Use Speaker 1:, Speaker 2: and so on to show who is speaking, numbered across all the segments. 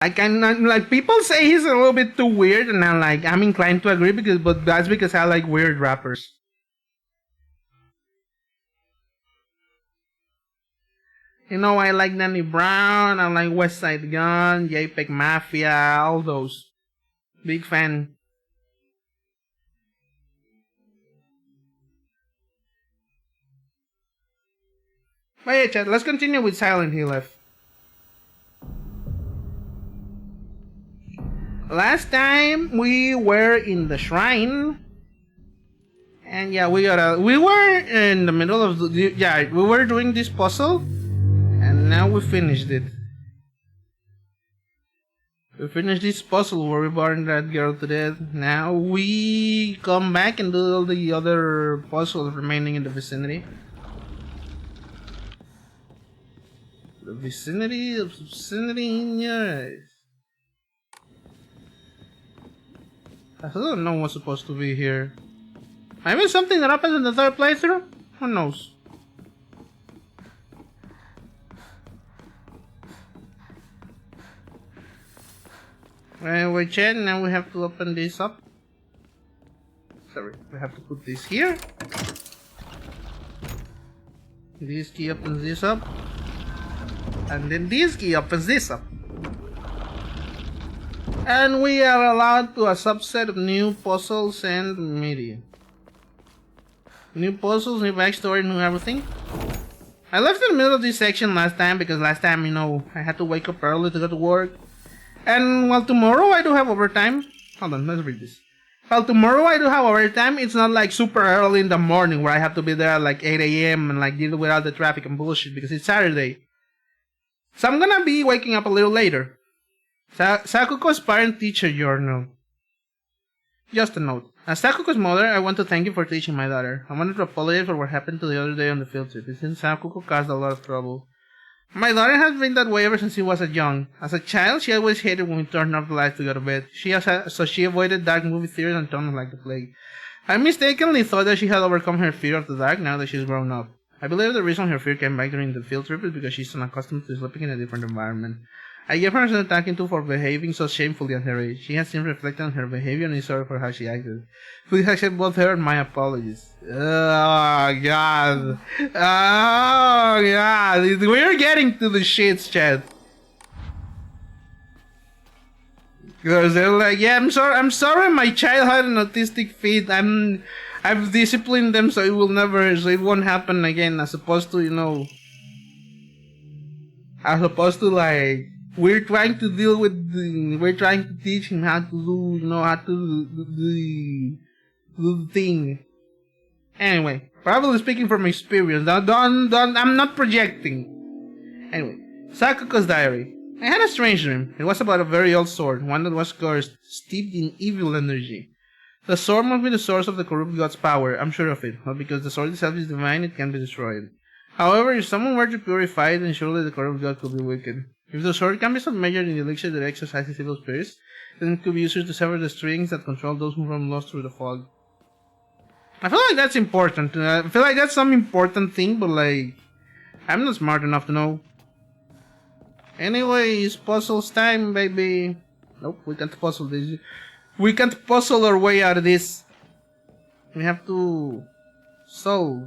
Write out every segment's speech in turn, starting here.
Speaker 1: Like people say he's a little bit too weird, and I'm inclined to agree but that's because I like weird rappers. You know, I like Danny Brown, I like West Side Gun, JPEG Mafia, all those. Big fan. But yeah, chat, let's continue with Silent Hill F. Last time we were in the shrine. And yeah, we were in the middle of we were doing this puzzle. And now we finished it. We finished this puzzle where we burned that girl to death. Now we come back and do all the other puzzles remaining in the vicinity. The vicinity of vicinity in your eyes. I don't know what's supposed to be here. Maybe something that happens in the third playthrough? Who knows? Anyway, chat, now we have to open this up. Sorry, we have to put this here. This key opens this up. And then this key opens this up. And we are allowed to a subset of new puzzles and media. New puzzles, new backstory, new everything. I left in the middle of this section last time because last time, you know, I had to wake up early to go to work. And while tomorrow I do have overtime. Hold on, let's read this. While tomorrow I do have overtime, it's not like super early in the morning where I have to be there at like 8 AM and like deal with all the traffic and bullshit because it's Saturday. So I'm gonna be waking up a little later. Sakuko's parent-teacher journal. Just a note. As Sakuko's mother, I want to thank you for teaching my daughter. I wanted to apologize for what happened to the other day on the field trip. Since Sakuko caused a lot of trouble. My daughter has been that way ever since she was young. As a child, she always hated when we turned off the lights to go to bed. So she avoided dark movie theaters and tunnels like the plague. I mistakenly thought that she had overcome her fear of the dark now that she's grown up. I believe the reason her fear came back during the field trip is because she's unaccustomed to sleeping in a different environment. I gave her an talking to for behaving so shamefully at her age. She has since reflected on her behavior and is sorry for how she acted. Please accept both her and my apologies. Oh god. Oh god. We're getting to the shits, chat. Because they're like, yeah, I'm sorry my child had an autistic feat. I've disciplined them so it won't happen again. As opposed to, you know, like, we're trying to we're trying to teach him how to do, you know, how to do the thing. Anyway, probably speaking from experience. I'm not projecting. Anyway, Sakuko's diary. I had a strange dream. It was about a very old sword, one that was cursed, steeped in evil energy. The sword must be the source of the corrupt god's power, I'm sure of it, but because the sword itself is divine, it can be destroyed. However, if someone were to purify it, then surely the corrupt god could be wicked. If the sword can be submerged in the elixir that exorcises evil spirits, then it could be used to sever the strings that control those who run lost through the fog. I feel like that's important. I feel like that's some important thing, but like, I'm not smart enough to know. Anyway, it's puzzles time, baby. Nope, we can't puzzle this. We can't puzzle our way out of this. We have to solve.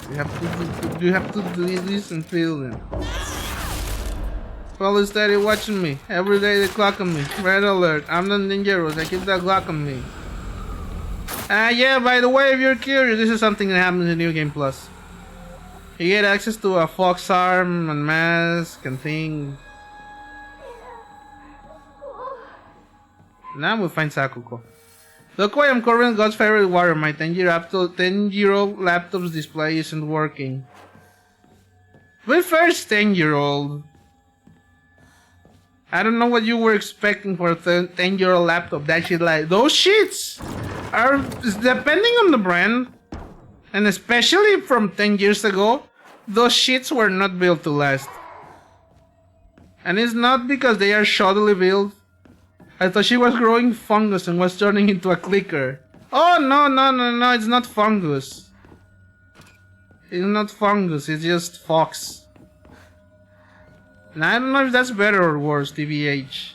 Speaker 1: You have to do this and feel them. Follow steady watching me. Every day they clock on me. Red alert. I'm not dangerous. I keep that clock on me. Yeah, by the way, if you're curious, this is something that happens in New Game Plus. You get access to a fox arm and mask and thing. Now we find Sakuko. Look why I'm currently God's favorite warrior. My 10-year-old laptop's display isn't working. But first 10-year-old. I don't know what you were expecting for a 10-year-old laptop. That shit, like, those shits are, depending on the brand, and especially from 10 years ago, those shits were not built to last. And it's not because they are shoddily built. I thought she was growing fungus and was turning into a clicker. Oh, no, it's not fungus. It's not fungus, it's just fox. And I don't know if that's better or worse, TBH.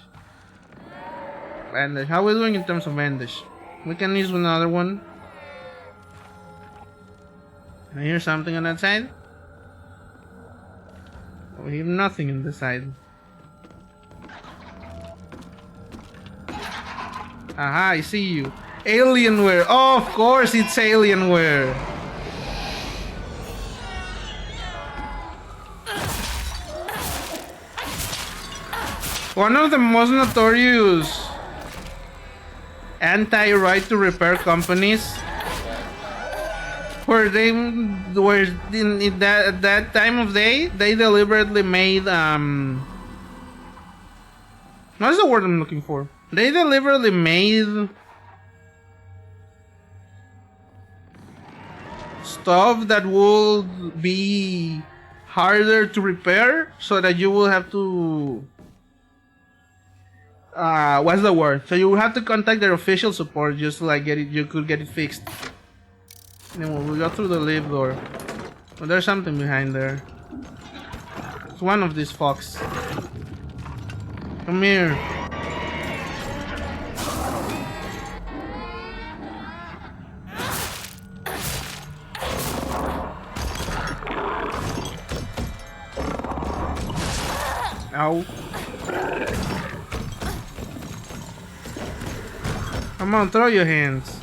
Speaker 1: Bandage. How are we doing in terms of bandage? We can use another one. I hear something on that side. I hear nothing on this side. Aha, I see you. Alienware. Oh, of course it's Alienware. One of the most notorious anti-right to repair companies, where they were in that at that time of day, they deliberately made what's the word I'm looking for? They deliberately made stuff that would be harder to repair, so that you will have to what's the word? So you will have to contact their official support just to like get it. You could get it fixed. And then we'll go through the lift door. But there's something behind there. It's one of these fox. Come here. Ow. Come on, throw your hands.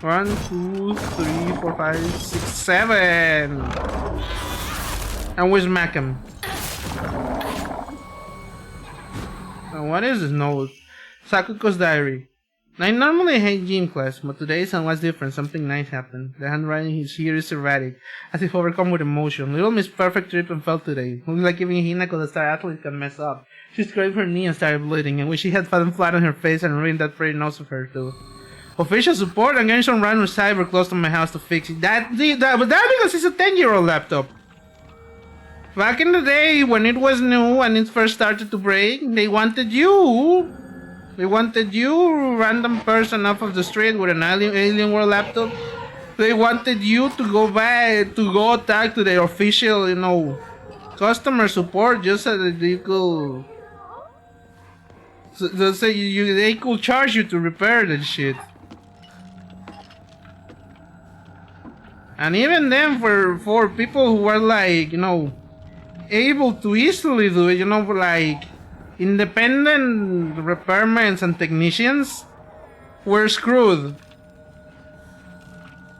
Speaker 1: One, two, three, four, five, six, seven. And we smack him. Now what is this note? Sakuko's diary. I normally hate gym class, but today was different. Something nice happened. The handwriting here is erratic, as if overcome with emotion. Little Miss Perfect tripped and fell today. Looks like even Hinako, the star athlete, can mess up. She scraped her knee and started bleeding, and wish she had fallen flat on her face and ruined that pretty nose of her too. Official support. I'm getting some random cyber close to my house to fix it. But that because it's a 10-year-old laptop. Back in the day, when it was new and it first started to break, they wanted you. They wanted you, random person off of the street with an Alienware laptop. They wanted you to go back, to go talk to their official, you know, customer support, just so that they could, they could charge you to repair that shit. And even then, for people who were like, you know, able to easily do it, you know, like independent repairmen and technicians were screwed.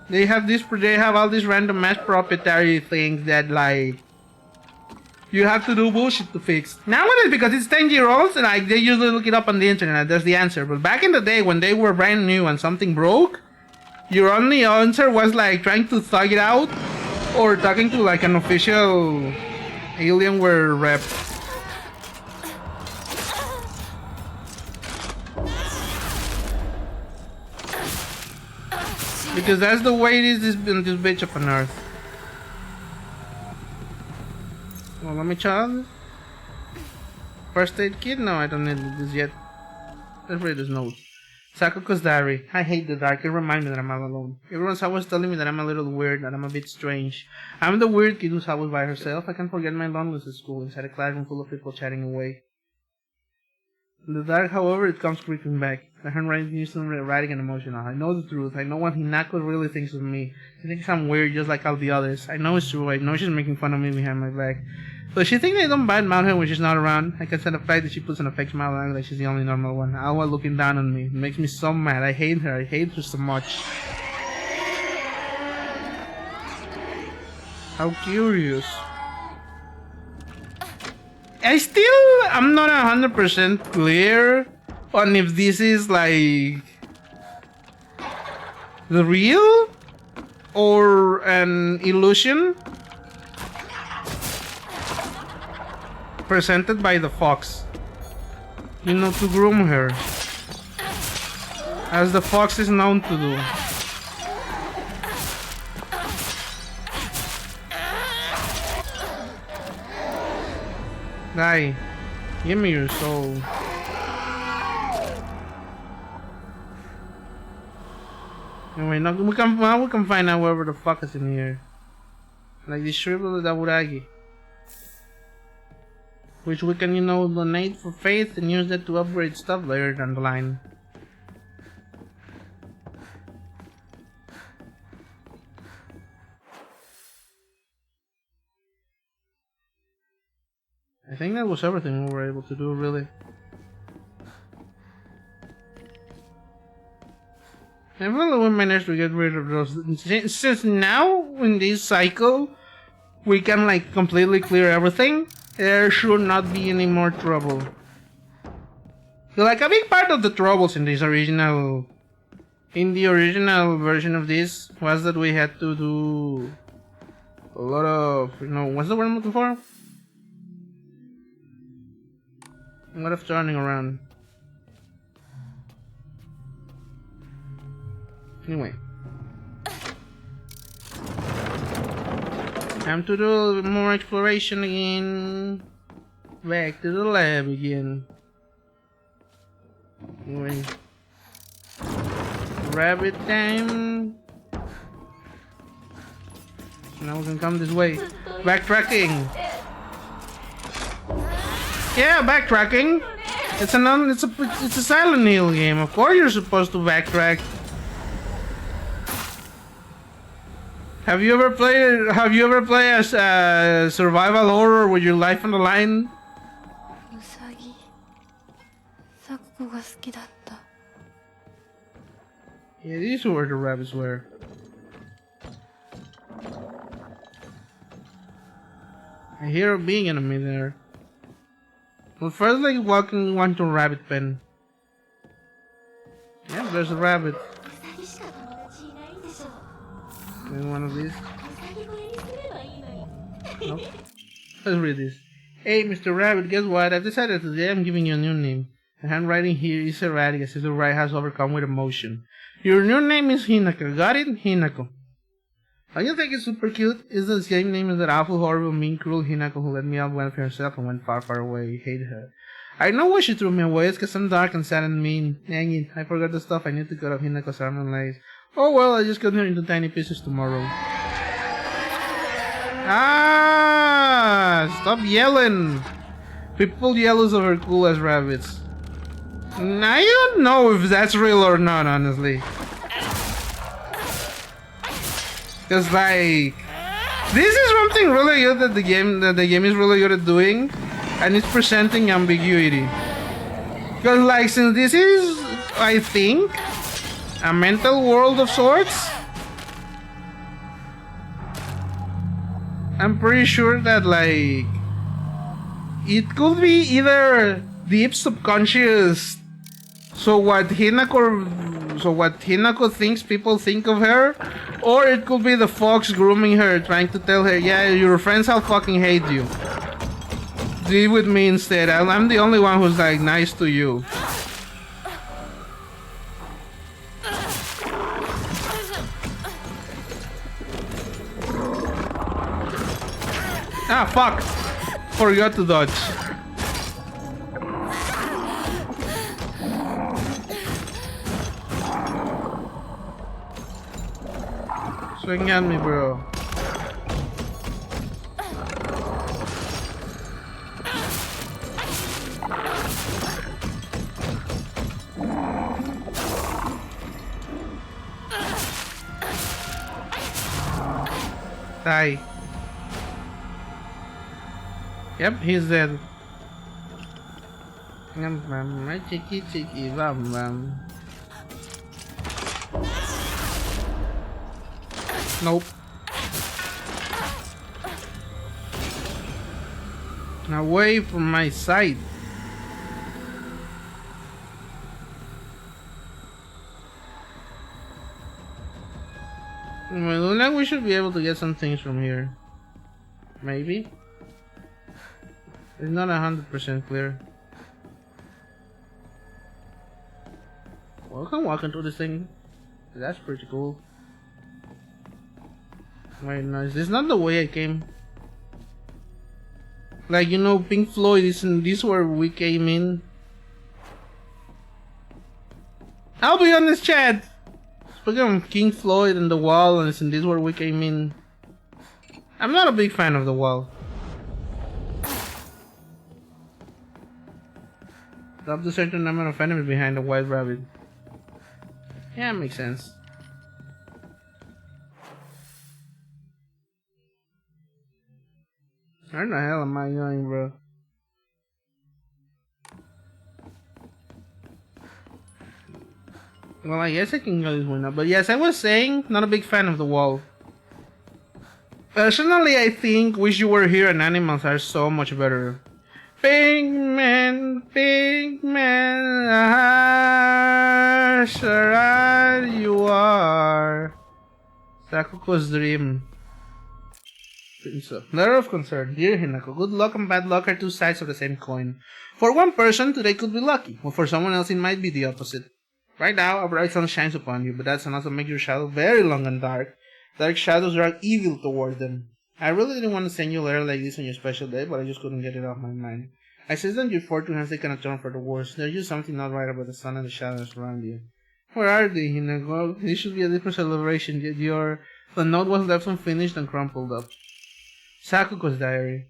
Speaker 1: They have all these random mass proprietary things that like you have to do bullshit to fix. Nowadays, because it's 10-year-olds, like they usually look it up on the internet, that's the answer. But back in the day when they were brand new and something broke, your only answer was like trying to thug it out or talking to like an official Alienware rep. Because that's the way it is in this bitch up on Earth. Well, let me try this. First aid kit? No, I don't need this yet. Let's read this note. Sakuko's diary. I hate the dark. It reminds me that I'm all alone. Everyone's always telling me that I'm a little weird, that I'm a bit strange. I'm the weird kid who's always by herself. I can't forget my loneliness at school, inside a classroom full of people chatting away. In the dark, however, it comes creeping back. The handwriting is still writing and emotional. I know the truth. I know what Hinako really thinks of me. She thinks I'm weird just like all the others. I know it's true. I know she's making fun of me behind my back. But she thinks I don't badmouth her when she's not around. I can see the fact that she puts on a fake smile and acts like she's the only normal one. Always looking down on me. It makes me so mad. I hate her. I hate her so much. How curious. I'm not 100% clear on if this is like the real or an illusion presented by the fox, you know, to groom her, as the fox is known to do. Die. Give me your soul. Anyway, no, we can find out whatever the fuck is in here. Like this shriveled Daburagi. Which we can, you know, donate for faith and use that to upgrade stuff later down the line. I think that was everything we were able to do, really. I feel like we managed to get rid of those. Since now, in this cycle, we can like completely clear everything, there should not be any more trouble. So, like, a big part of the troubles in the original version of this was that we had to do a lot of, you know, what's the word I'm looking for? A lot of turning around. Anyway. Time to do more exploration again. Back to the lab again. Anyway. Rabbit time. Now we can come this way. Backtracking. Yeah, backtracking. It's a Silent Hill game. Of course you're supposed to backtrack. Have you ever played a survival horror with your life on the line? Yeah, these were the rabbits were. I hear a big enemy there. Well, first, like, walking one to a rabbit pen. Yeah, there's a rabbit. And one of these. Nope. Let's read this. Hey, Mr. Rabbit, guess what? I've decided today I'm giving you a new name. The handwriting here is erratic as if the writer has overcome with emotion. Your new name is Hinako. Got it? Hinako. Don't you think it's super cute? It's the same name as that awful, horrible, mean, cruel Hinako who let me out one for herself and went far, far away. Hate her. I know why she threw me away. It's because I'm dark and sad and mean. Dang it. I forgot the stuff I need to cut off Hinako's arm and legs. Oh well, I just cut her into tiny pieces tomorrow. Ah! Stop yelling! People yell over cool as rabbits. I don't know if that's real or not, honestly. Cause like, this is something really good that the game is really good at doing, and it's presenting ambiguity. Cause like, since this is, I think, a mental world of sorts, I'm pretty sure that like, it could be either deep subconscious. So what Hinako thinks people think of her, or it could be the fox grooming her, trying to tell her, yeah, your friends all fucking hate you. Deal with me instead. I'm the only one who's like nice to you. Ah, fuck! Forgot to dodge. Swing at me, bro. Die. Yep, he's dead. My cheeky bam bam. Nope. Away from my sight. Well, looks like we should be able to get some things from here. Maybe. It's not 100% clear. Well, I can walk into this thing. That's pretty cool. Wait, no, is this not the way I came? Like, you know, Pink Floyd, this where we came in. I'll be on this chat! Speaking of King Floyd and the wall, and isn't this where we came in? I'm not a big fan of the wall. Drop the certain number of enemies behind the white rabbit. Yeah, makes sense. Where the hell am I going, bro? Well, I guess I can go this way now. But yes, I was saying, not a big fan of the wall. Personally, I think Wish You Were Here and Animals are so much better. Pigman, ah, sure you are. Sakuko's dream. So, letter of concern. Dear Hinako, good luck and bad luck are two sides of the same coin. For one person, today could be lucky, but for someone else it might be the opposite. Right now, a bright sun shines upon you, but that sun also makes your shadow very long and dark. Dark shadows drag evil toward them. I really didn't want to send you a letter like this on your special day, but I just couldn't get it off my mind. I sense that your fortune has taken a turn for the worse. There's just something not right about the sun and the shadows around you. Where are they, Hinako? This should be a different celebration, yet the note was left unfinished and crumpled up. Sakuko's diary.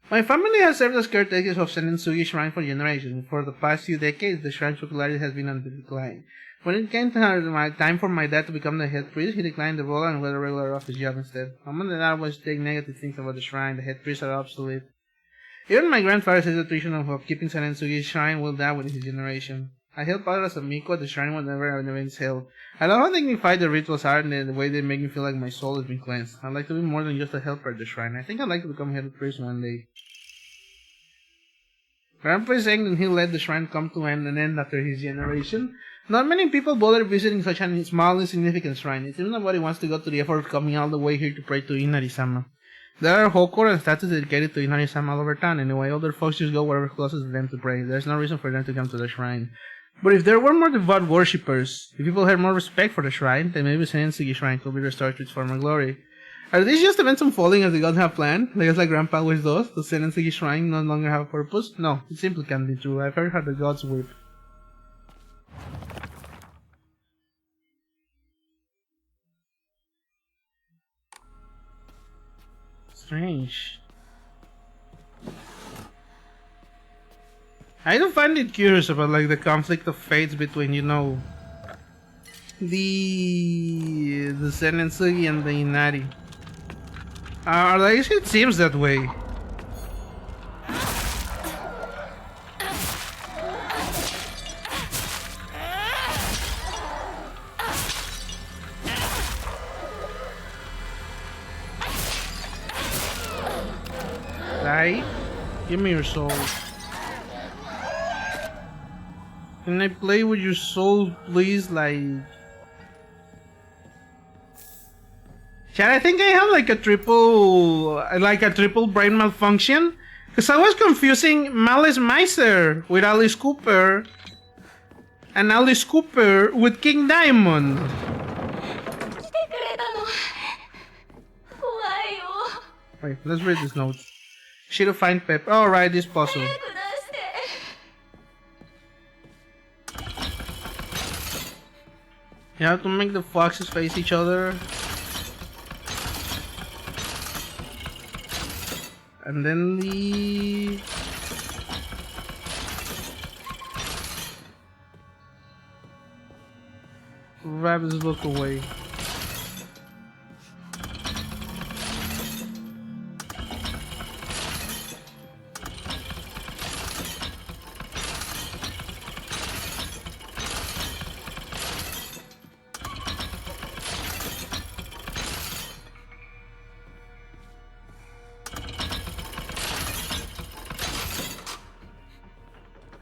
Speaker 1: My family has served as caretakers of Senensugi Shrine for generations. For the past few decades, the shrine's popularity has been on the decline. When it came time for my dad to become the head priest, he declined the role and went a regular office job instead. Mom and dad always take negative things about the shrine. The head priests are obsolete. Even my grandfather says the tradition of keeping Senensugi's shrine will die with his generation. I help out as a Miko at the shrine whenever an event's held. I love how dignified the rituals are and the way they make me feel like my soul has been cleansed. I'd like to be more than just a helper at the shrine. I think I'd like to become head priest one day. Grandpa is saying that he'll let the shrine come to an end after his generation. Not many people bother visiting such a small, insignificant shrine. It seems nobody wants to go to the effort of coming all the way here to pray to Inari-sama. There are hokor and statues dedicated to Inari-sama all over town. Anyway, older folks just go wherever closest to them to pray. There's no reason for them to come to the shrine. But if there were more devout worshippers, if people had more respect for the shrine, then maybe Senensugi Shrine could be restored to its former glory. Are these just events unfolding as the gods have planned? Like Grandpa always does? Does Senensugi Shrine no longer have a purpose? No, it simply can't be true. I've heard how the gods weep. Strange. I do find it curious about like the conflict of fates between, you know, the Senensugi and the Inari. Like it seems that way. Die? Give me your soul. Can I play with your soul, please? Like... Chat, I think I have like a triple brain malfunction. Because I was confusing Malice Miser with Alice Cooper. And Alice Cooper with King Diamond. Wait, let's read this note. She to find Pep. Oh, right, this puzzle. You have to make the foxes face each other. And then the... rabbits look away.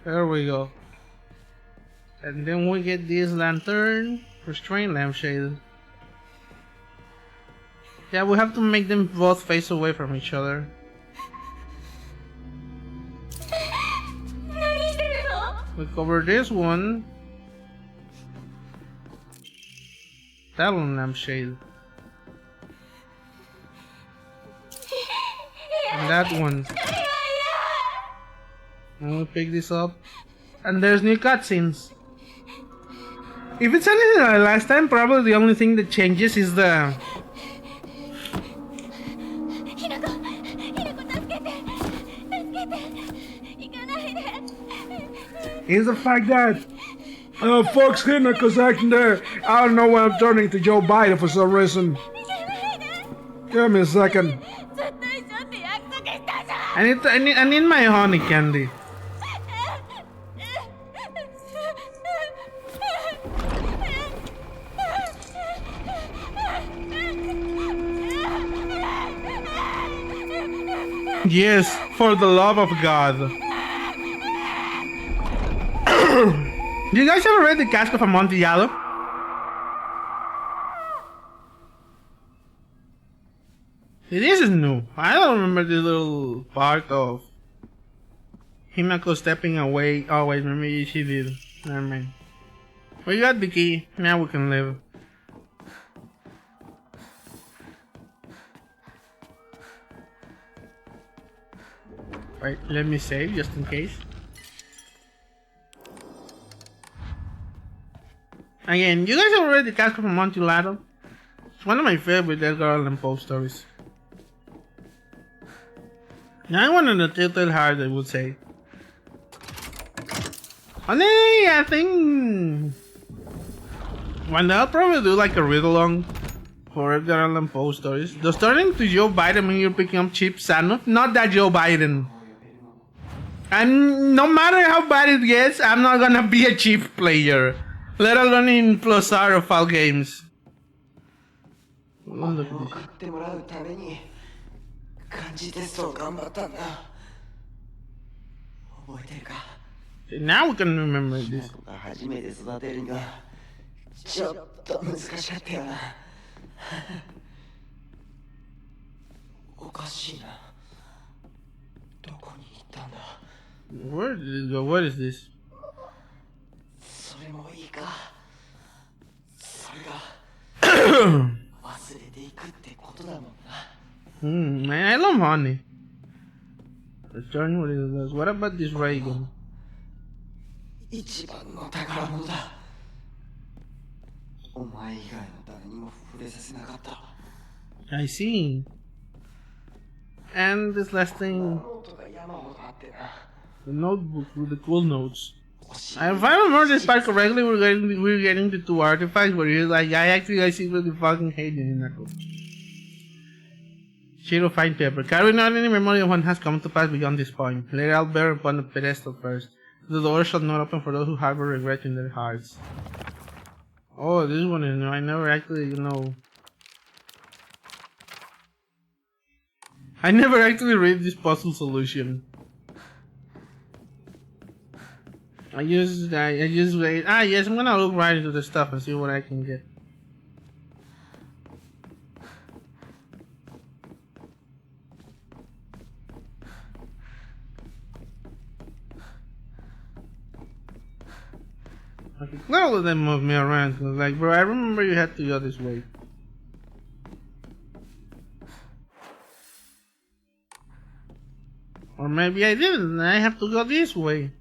Speaker 1: There we go. And then we get this lantern, restraint lampshade. Yeah, we have to make them both face away from each other. We cover this one. Talon lampshade. And that one. And we pick this up. And there's new cutscenes. If it's anything like last time, probably the only thing that changes is the... is the fact that Fox Hinako's acting there. I don't know why I'm turning to Joe Biden for some reason. Give me a second. I need my honey candy. Yes, for the love of God. You guys ever read The Cask of Amontillado? This is new. I don't remember the little part of Himako stepping away. Oh wait, maybe she did. Never mind. We got the key. Now we can live. Right, let me save just in case. Again, you guys ever read The Cask of Amontillado? It's one of my favorite Edgar Allan Poe stories. Now I wanted to Telltale Heart, I would say. Only, I think... one day I'll probably do like a read-along for Edgar Allan Poe stories. Does turning to Joe Biden mean you're picking up cheap Sanoff? Not that Joe Biden. And no matter how bad it gets, I'm not gonna be a cheap player. Let alone in Plus R of all games. Oh, look at this. Now we can remember this. Where did it go? What is this? Man, I love honey. Return what it does. What about this ray gun? I see. And this last thing, the notebook with the cool notes. If I remember this part correctly, we're getting the two artifacts where you're like, I secretly fucking hate you, Hinako. Shiro fine paper. Carry not any memory of what has come to pass beyond this point. Lay it out bare upon the pedestal first. The door shall not open for those who harbor regret in their hearts. Oh, this one is new. I never actually, I never actually read this puzzle solution. I just wait. Ah, yes, I'm gonna look right into the stuff and see what I can get. Okay, clearly they moved me around. Cause like, bro, I remember you had to go this way. Or maybe I didn't, and I have to go this way.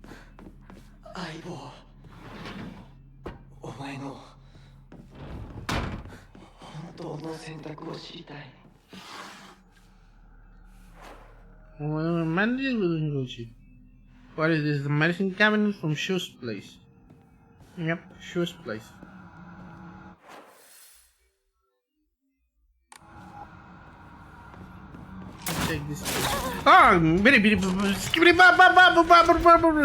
Speaker 1: What is this? The medicine cabinet from Shu's place. Yep, Shu's place. Take this. Oh, skibbity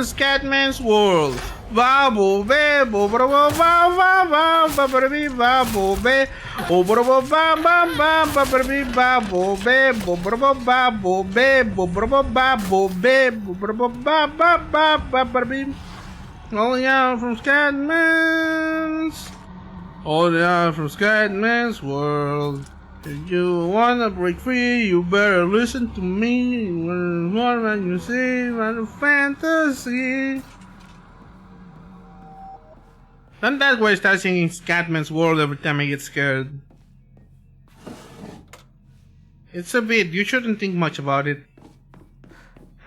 Speaker 1: Scatman's World. Babo be bo bro ba ba ba ba ba be babo be o bro ba ba ba ba ba be babo be bo bro ba bo be bo bro ba bo be bo bro ba ba ba ba be. All yeah from Scatman's. All yeah from Scatman's World. If you wanna break free, you better listen to me. More than you see, than fantasy. Don't that way start singing Scatman's World every time I get scared. It's a bit. You shouldn't think much about it.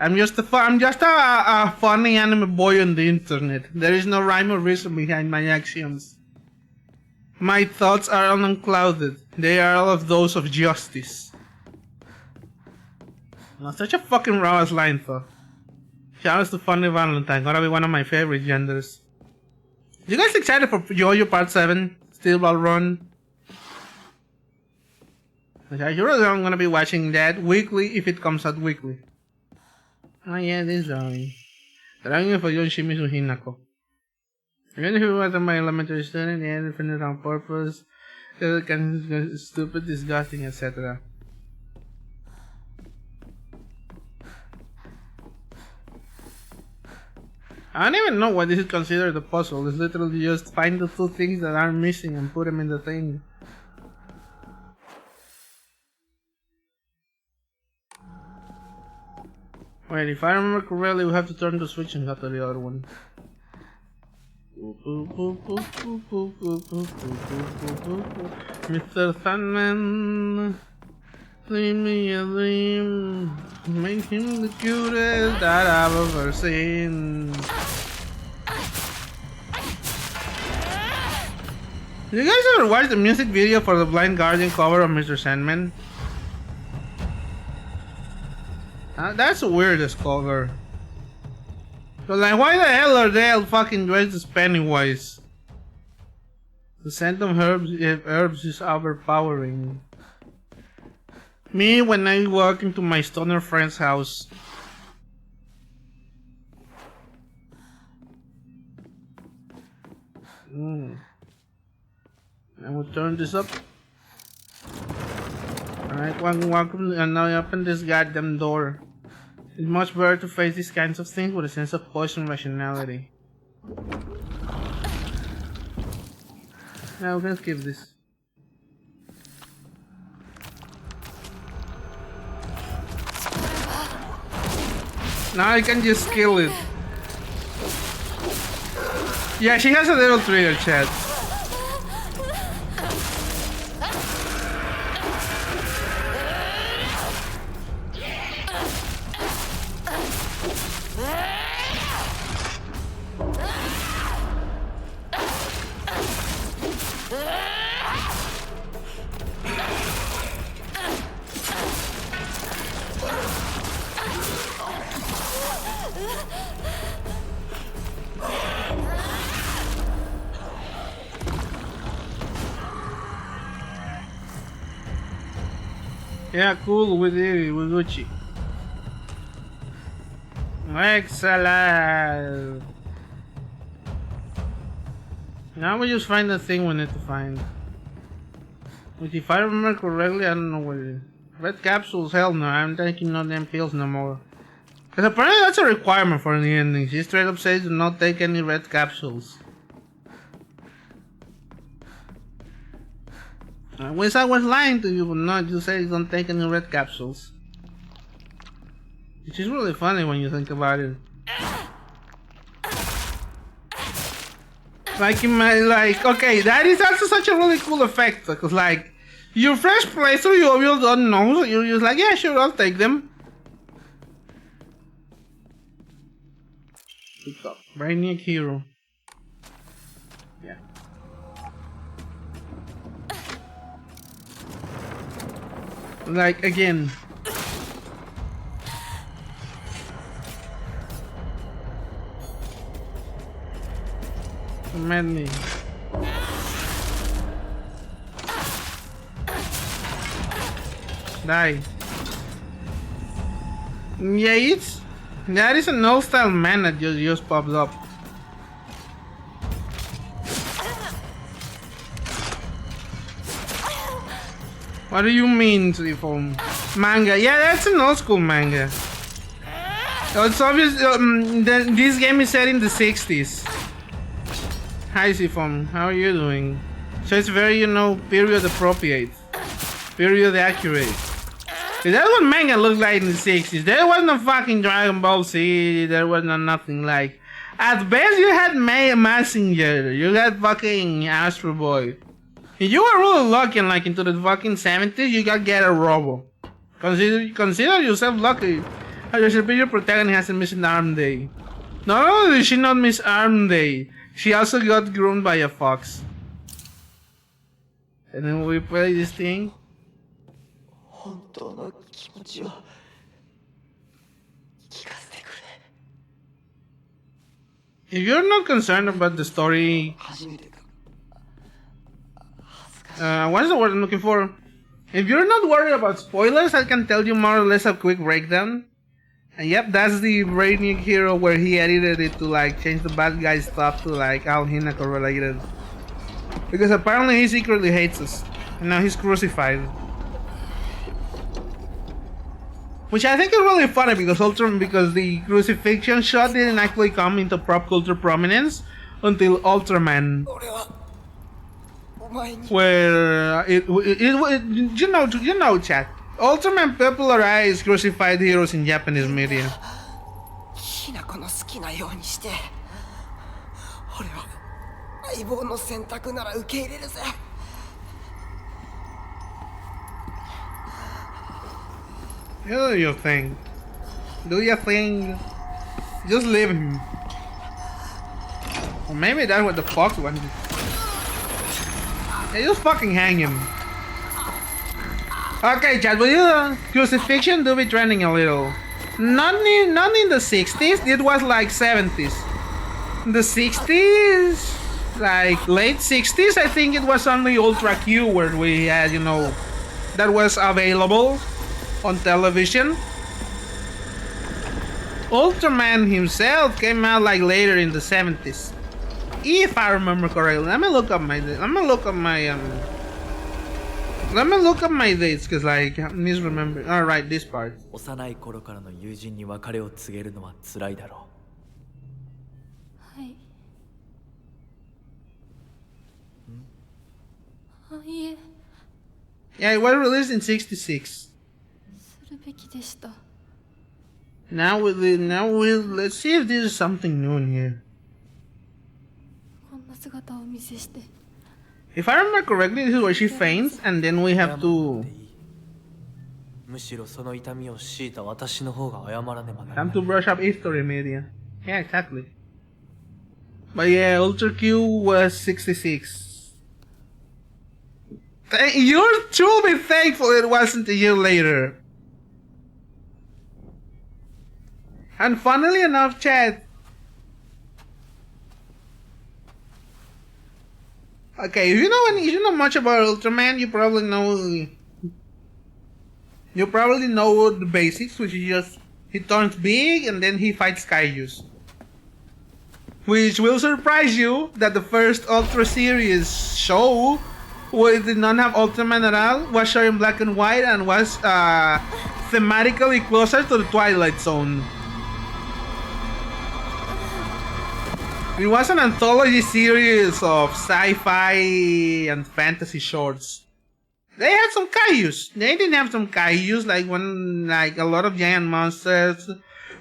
Speaker 1: I'm just a funny anime boy on the internet. There is no rhyme or reason behind my actions. My thoughts are unclouded. They are all of those of justice. Oh, such a fucking raw ass line though. Shoutouts to Funny Valentine, gonna be one of my favorite genders. You guys excited for JoJo Part 7? Still well run? I sure I'm gonna be watching that weekly if it comes out weekly. Oh yeah, this drawing. Drawing for Yoshimizu Hinako. Even if it wasn't my elementary student, they had to finish on purpose. It can stupid, disgusting, etc. I don't even know why this is considered a puzzle. It's literally just find the two things that are missing and put them in the thing. Wait, if I remember correctly, we have to turn the switch and go to the other one. Mr. Sandman, leave me a dream, make him the cutest that I've ever seen. Did you guys ever watch the music video for the Blind Guardian cover of Mr. Sandman? That's the weirdest cover. So like, why the hell are they all fucking dressed as Pennywise? The scent of herbs is overpowering. Me when I walk into my stoner friend's house. I will turn this up. Alright, welcome, and now I open this goddamn door. It's much better to face these kinds of things with a sense of poise and rationality. Now we can skip this. Now I can just kill it. Yeah, she has a little trigger, chat. Yeah, cool with it, with Gucci. Excellent. Now we just find the thing we need to find. Which, if I remember correctly, I don't know what it is. Red capsules, hell no, I'm taking no damn pills no more. Because apparently that's a requirement for the ending. She straight up says do not take any red capsules. I wish I was lying to you, but no, you say don't take any red capsules. Which is really funny when you think about it. Like in my, okay, that is also such a really cool effect, because like, your first playthrough you obviously don't know, so you're just like, yeah, sure, I'll take them. Pick up, Brainiac Hero. Yeah. Like, again. Many. Die. Yeah, that is an old style man that just pops up. What do you mean, Freeform? Manga? Yeah, that's an old school manga. It's obvious. This game is set in the 60s. Hi, Freeform. How are you doing? So it's very, period appropriate, period accurate. That's what manga looked like in the 60s. There was no fucking Dragon Ball Z. There was no nothing like. At best, you had Mazinger. You had fucking Astro Boy. If you were really lucky and like into the fucking 70s, you got Get a Robo. Consider yourself lucky. Your superior protagonist has a missing arm day. Not only did she not miss arm day, she also got groomed by a fox. And then we play this thing.
Speaker 2: 本当の気持ちを聞かせてくれ。
Speaker 1: If you're not concerned about the story,
Speaker 2: 初めてか。恥ずかしい。
Speaker 1: what's the word I'm looking for? If you're not worried about spoilers, I can tell you more or less a quick breakdown. And yep, that's the Brainiac hero where he edited it to like change the bad guy stuff to like all Hinako related. Because apparently he secretly hates us. And now he's crucified. Which I think is really funny because because the crucifixion shot didn't actually come into pop culture prominence until Ultraman. Where you know, chat. Ultraman popularized crucified heroes in Japanese media.
Speaker 2: ひなこの好きなようにして。俺は相棒の選択なら受け入れるぜ。
Speaker 1: Do your thing. Do your thing. Just leave him. Or maybe that's what the fox wanted. Hey, just fucking hang him. Okay, chat, but crucifixion do be trending a little. Not in the 60s, it was like 70s. In the 60s, like late 60s, I think it was only Ultra Q where we had, you know, that was available on television. Ultraman himself came out like later in the 70s, if I remember correctly. Let me look up my dates, because like I misremember. Alright, this part.
Speaker 3: 幼い頃からの友人に別れを告げるのは辛いだろ
Speaker 4: はい。あ、いえ。
Speaker 1: Yeah, it was released in 66.
Speaker 4: するべきでした。
Speaker 1: Now let's see if this is something new in here.
Speaker 4: こんな姿をお見せして。
Speaker 1: If I remember correctly, this is where she faints, and then we have to
Speaker 3: むしろその痛みを強いた私の方が謝らねばなら
Speaker 1: time
Speaker 3: ない
Speaker 1: to brush up history media. Yeah, exactly. But yeah, Ultra Q was 66. You're truly thankful it wasn't a year later. And funnily enough, chat. Okay, if you know much about Ultraman, you probably know the basics, which is just he turns big and then he fights kaijus. Which will surprise you that the first Ultra series show, where it did not have Ultraman at all, was shown in black and white and was thematically closer to the Twilight Zone. It was an anthology series of sci-fi and fantasy shorts. They had some kaijus. They didn't have some kaijus like a lot of giant monsters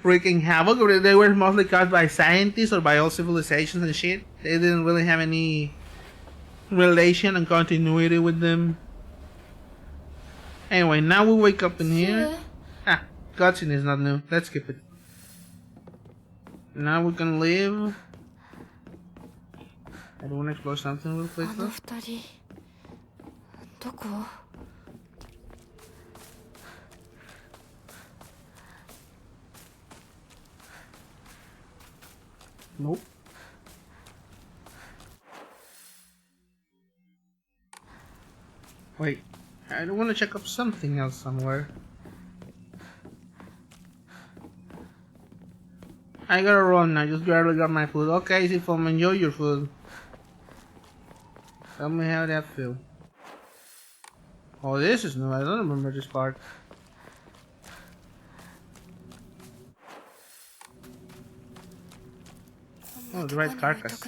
Speaker 1: wreaking havoc. They were mostly caused by scientists or by all civilizations and shit. They didn't really have any relation and continuity with them. Anyway, now we wake up in here. Ah, cutscene is not new. Let's skip it. Now we can leave. I don't want to explore something real quick.
Speaker 4: あの二人どこ？
Speaker 1: Nope. Wait, I don't want to check up something else somewhere. I gotta run. I just barely got my food. Okay, Sifom, enjoy your food. Tell me how that feel. Oh, this is new. I don't remember this part. Oh, the right carcass.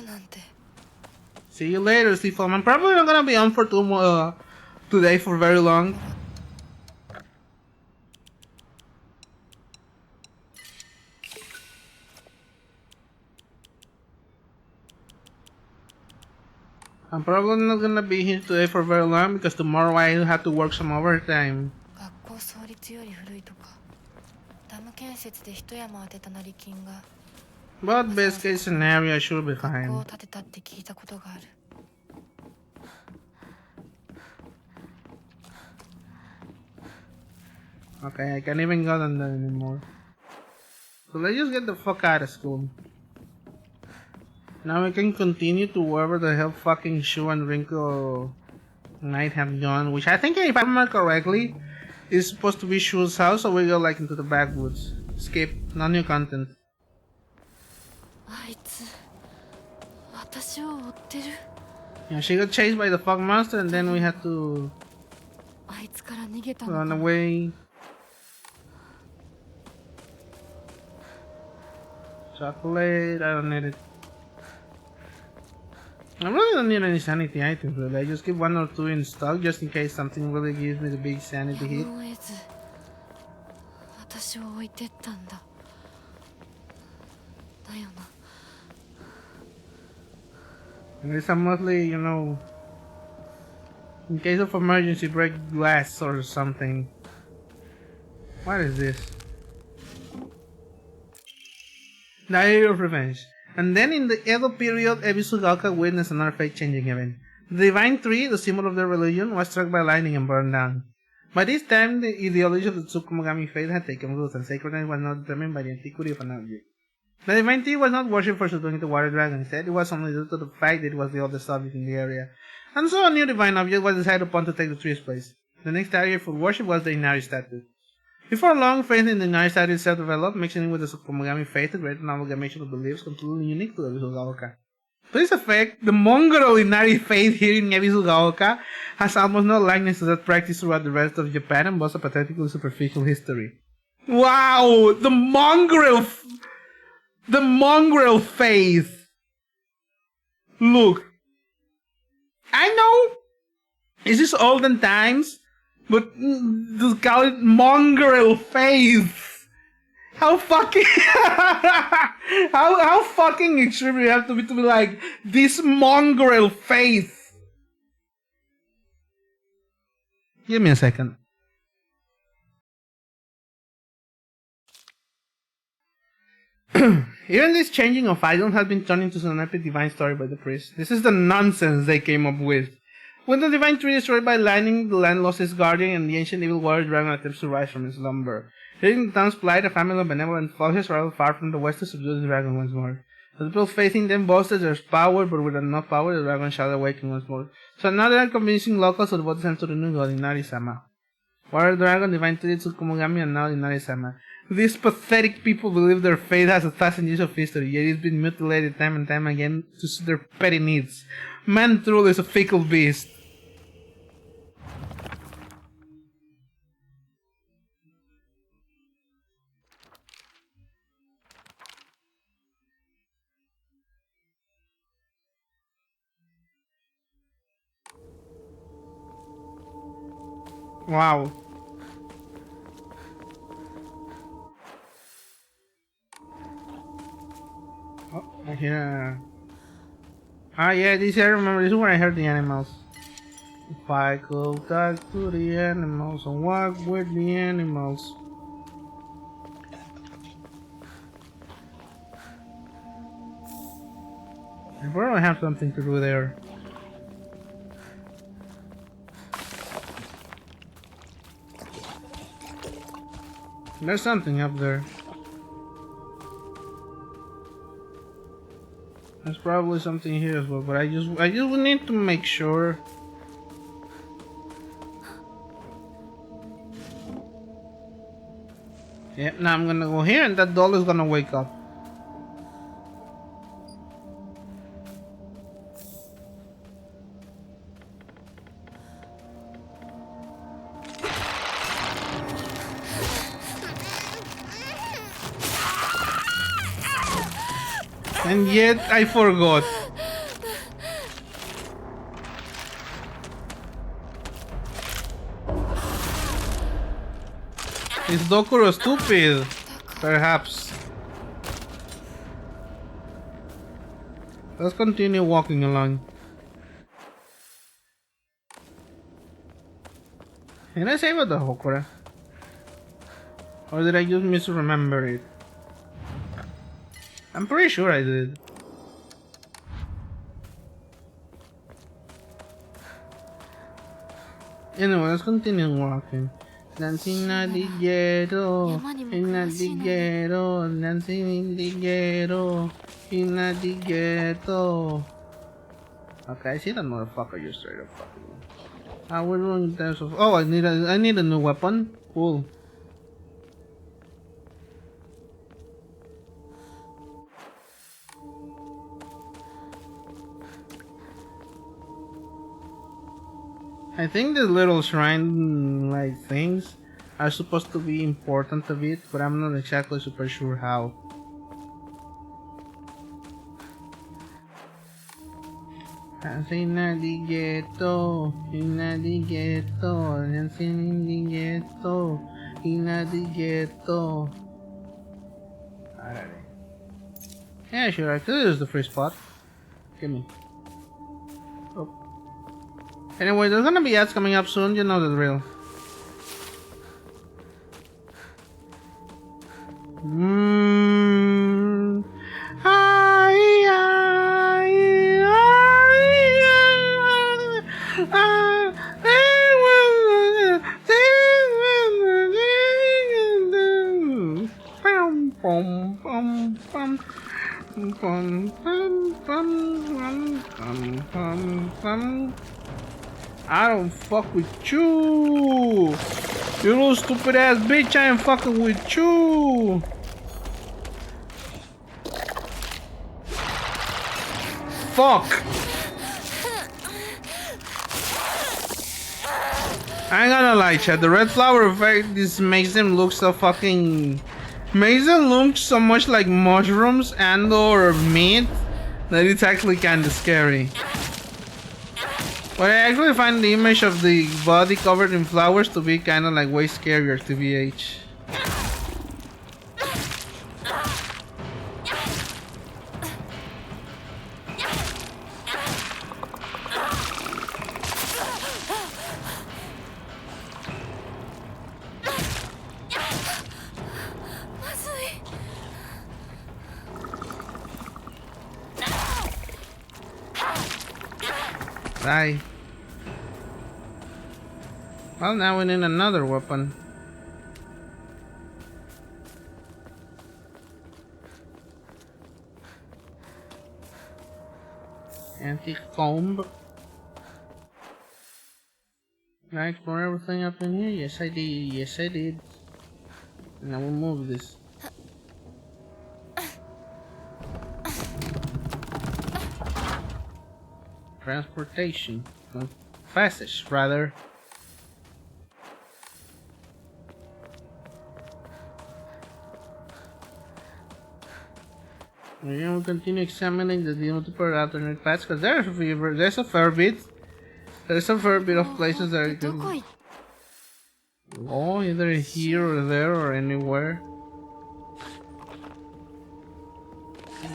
Speaker 1: See you later, Sifom. I'm probably not gonna be on for today for very long. I'm probably not gonna be here today for very long because tomorrow I have to work some overtime.
Speaker 4: 学校創立より古いとか、ダム建設で一山当てた成金が
Speaker 1: But best case scenario, I should be
Speaker 4: 学校を
Speaker 1: fine.
Speaker 4: 建てたって聞いたことがある。
Speaker 1: Okay, I can't even go on that anymore. So let's just get the fuck out of school. Now we can continue to wherever the hell fucking Shu and Rinko might have gone, which I think, if I remember correctly, is supposed to be Shu's house, so we go like into the backwoods. Skip, no new content.
Speaker 4: あいつ私を追ってる
Speaker 1: Yeah, she got chased by the fog monster and then we had to
Speaker 4: あいつから逃げたの
Speaker 1: run
Speaker 4: か
Speaker 1: away. Chocolate, I don't need it. I really don't need any sanity items really. I just keep 1 or 2 in stock just in case something really gives me the big sanity
Speaker 4: や
Speaker 1: hit.
Speaker 4: むを得ず私を置いてったんだだよな
Speaker 1: And it's a mostly, you know, in case of emergency, break glass or something. What is this? Diary of Revenge. And then in the Edo period, Ebisugaoka witnessed another fate-changing event. The Divine Tree, the symbol of their religion, was struck by lightning and burned down. By this time, the ideology of the Tsukumogami faith had taken root, and sacredness was not determined by the antiquity of an object. The Divine Tree was not worshipped for subduing the water dragon, instead it was only due to the fact that it was the oldest object in the area. And so a new divine object was decided upon to take the tree's place. The next target for worship was the Inari statue. Before long, faith in the Inari statue itself developed, mixing in with the Tsukumogami faith to create an amalgamation of beliefs completely unique to Ebisugaoka. To this effect, the mongrel Inari faith here in Ebisugaoka has almost no likeness to that practice throughout the rest of Japan and boasts a pathetically superficial history. Wow! The mongrel faith! Look, I know this is olden times, but just call it mongrel faith. How fucking how fucking extreme you have to be like this mongrel faith? Give me a second. Even this changing of items has been turned into an epic divine story by the priest. This is the nonsense they came up with. When the divine tree is destroyed by lightning, the land lost its guardian, and the ancient evil warrior dragon attempts to rise from its slumber. Hearing the town's plight, a family of benevolent foxes traveled far from the west to subdue the dragon once more. The people facing them boasted there's power, but with enough power, the dragon shall awaken once more. So now they are convincing locals to devote themselves to the new god, Inari-sama. Warrior dragon, divine tree, Tsukumogami, and now Inari-sama. These pathetic people believe their faith has 1,000 years of history, yet it's been mutilated time and time again to suit their petty needs. Man truly is a fickle beast. Wow. Oh, I hear. Ah, yeah, this I remember. This is where I heard the animals. If I could talk to the animals and walk with the animals. I probably have something to do there. There's something up there. There's probably something here as well, but I just need to make sure. Yeah, now I'm gonna go here and that doll is gonna wake up. And yet I forgot. Is Dokuro stupid? Perhaps. Let's continue walking along. Did I save the Hokura? Or did I just misremember it? I'm pretty sure I did. Anyway, let's continue walking. Dancing in the ghetto, in the ghetto, dancing in the ghetto, in the ghetto. Okay, I see that motherfucker just straight up fucking me. We're doing in terms of. Oh, I need a new weapon. Cool. I think the little shrine like things are supposed to be important a bit, but I'm not exactly super sure how. Dancing in the ghetto, in the ghetto, dancing in the ghetto, in the ghetto. Alright. Yeah, sure, I could use the free spot. Give me. Oh. Anyway, there's gonna be ads coming up soon, you know the drill. I don't fuck with you. You little stupid ass bitch, I ain't fucking with you. Fuck. I ain't gonna lie, Chad. The red flower effect, this makes them look so fucking... Makes them look so much like mushrooms and or meat that it's actually kinda scary. But I actually find the image of the body covered in flowers to be kind of like way scarier, TBH. Die. Well, now we need another weapon. Anti-comb. Did I explore everything up in here? Yes, I did. Yes, I did. Now we'll move this. Transportation. Passage, rather. We'll continue examining the multiple alternate paths because there's a fair bit. There's a fair bit of places that you can go either here or there or anywhere.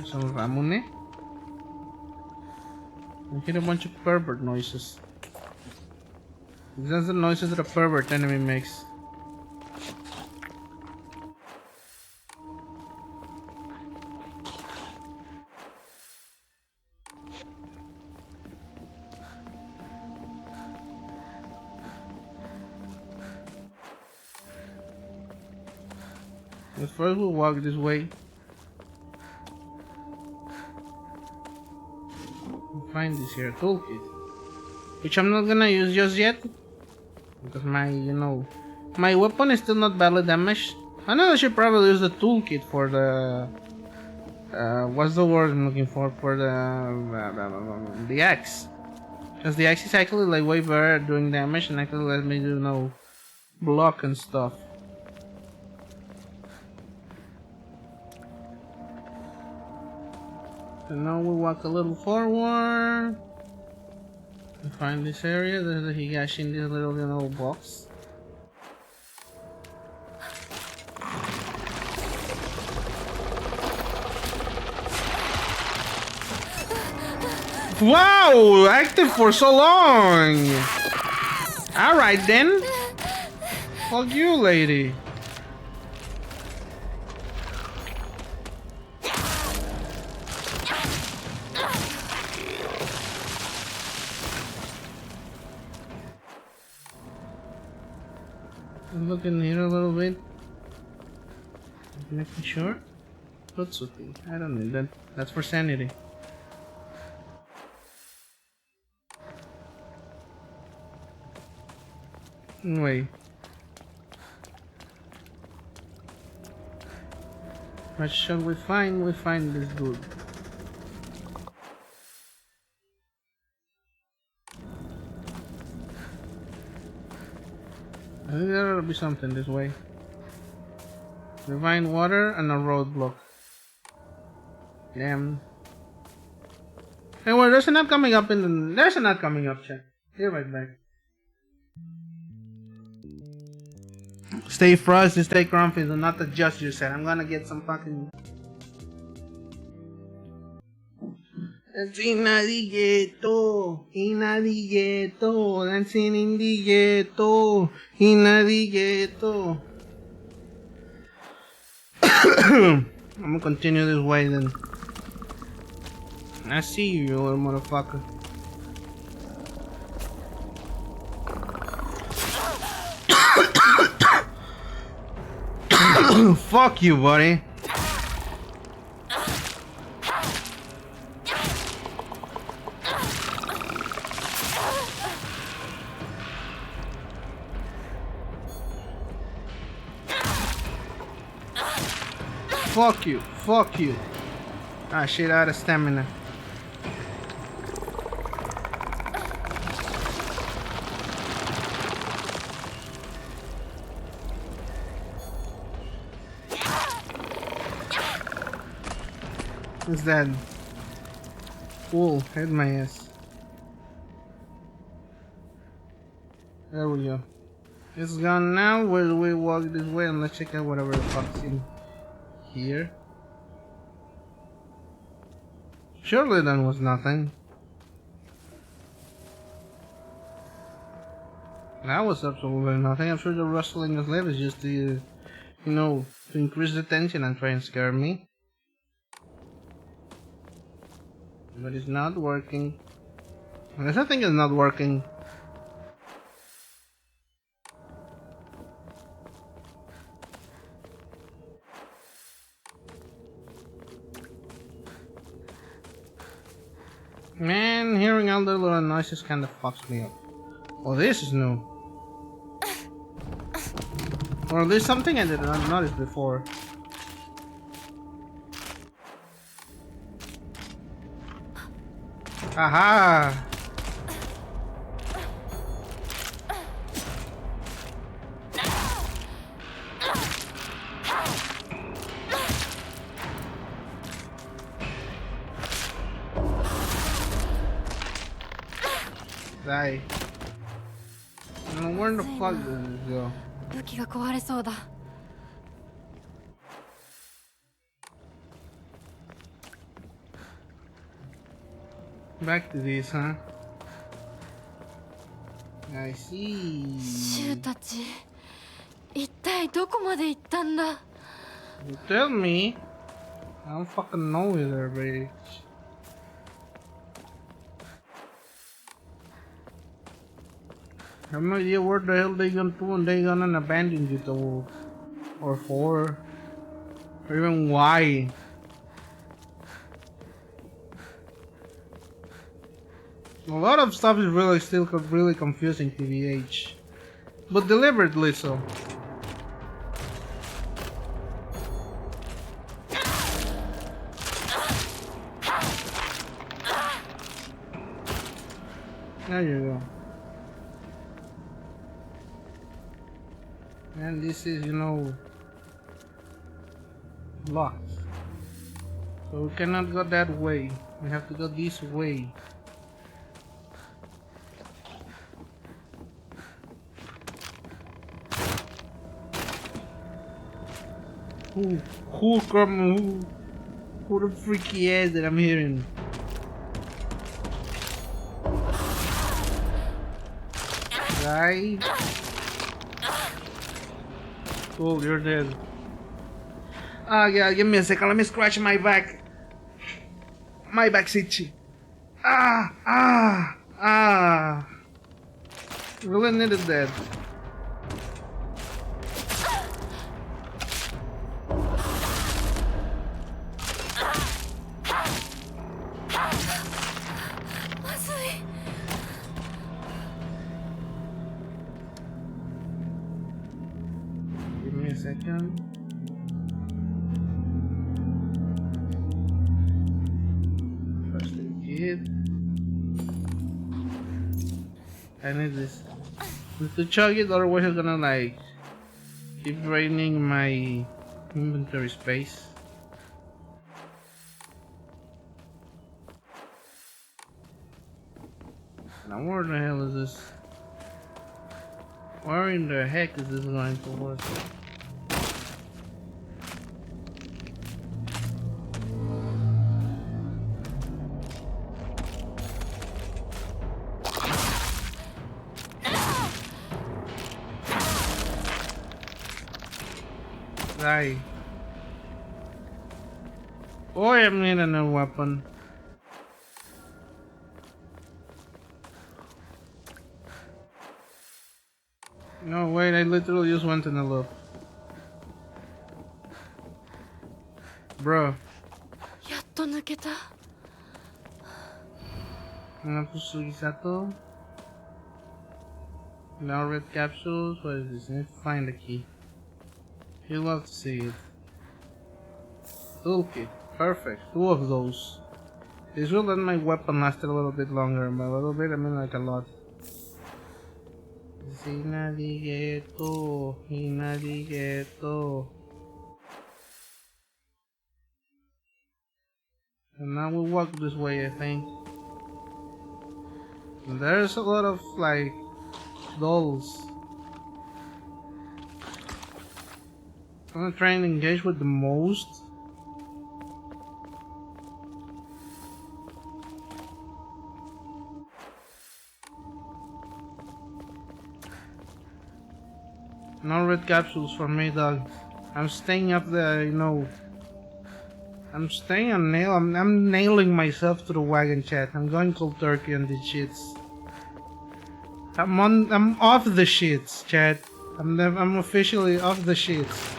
Speaker 1: Some Ramune. I hear a bunch of pervert noises. That's the noises that a pervert enemy makes. But first we'll walk this way. Find this here toolkit, which I'm not gonna use just yet because my weapon is still not badly damaged. I know I should probably use the toolkit for the what's the word I'm looking for the axe, because the axe is actually like way better at doing damage and actually lets me do block and stuff. So now we walk a little forward and find this area. There's a Higashi in this little box. Wow! Active for so long! Alright then. Fuck you, lady. look in here a little bit. Making sure. Tutsuki. I don't need that. That's for sanity. Wait. What shall we find? We find this dude. I think there'll be something this way. We find water and a roadblock. Damn. Hey, well, there's a knot coming up in the. There's a knot coming up, chat. Be right back. Stay frosty, stay comfy, do not adjust yourself. I'm gonna get some fucking. That's in the ghetto, dancing in the ghetto, in the ghetto. I'm gonna continue this way then. I see you, you little motherfucker. Fuck you, buddy. Fuck you, fuck you. Ah shit, out of stamina. What's that? Cool, hit my ass. There we go. It's gone now. Where do we walk this way? And let's check out whatever the fuck's in here. Surely that was nothing. That was absolutely nothing. I'm sure the rustling of leaves is just to, you know, to increase the tension and try and scare me. But it's not working. I guess I think it's not working. Man, hearing all the little noises kind of fucks me up. Oh, this is new. Or at least something I did not notice before. Aha! Die. Now where the fuck does this go?
Speaker 4: 武器が壊れそうだ。
Speaker 1: Back to this, huh? I see.
Speaker 4: シュウたち、一体どこまで行ったんだ？
Speaker 1: You tell me. I don't fucking know either, bitch. I have no idea where the hell they gonna do and they gonna abandon you to, or for, or even why. A lot of stuff is really still really confusing, TVH, but deliberately so. There you go. And this is, you know, locked. So we cannot go that way. We have to go this way. Who the freaky ass that I'm hearing? Right? Cool, you're dead. Ah, yeah, give me a second. Let me scratch my back. My back's itchy. Really needed that. a second. First aid kit. I need this. Need to chug it, otherwise I'm gonna like keep draining my inventory space. Now where the hell is this? Where in the heck is this going to work? Die. Oh, I need a new weapon. No, wait, I literally just went in a loop. Bro.
Speaker 4: やっと抜けた。
Speaker 1: Sato. Now red capsules. What is this? I need to find the key. You'd love to see it. Toolkit. Perfect. 2 of those. This will let my weapon last a little bit longer. By a little bit, I mean like a lot. Hinarigeto. Hinarigeto. And now we walk this way, I think. And there's a lot of like dolls. I'm gonna try and engage with the most. No red capsules for me, dog. I'm staying up there, you know. I'm staying on nail. I'm nailing myself to the wagon, chat. I'm going cold turkey on these shits. I'm off the shits, chat. I'm officially off the shits.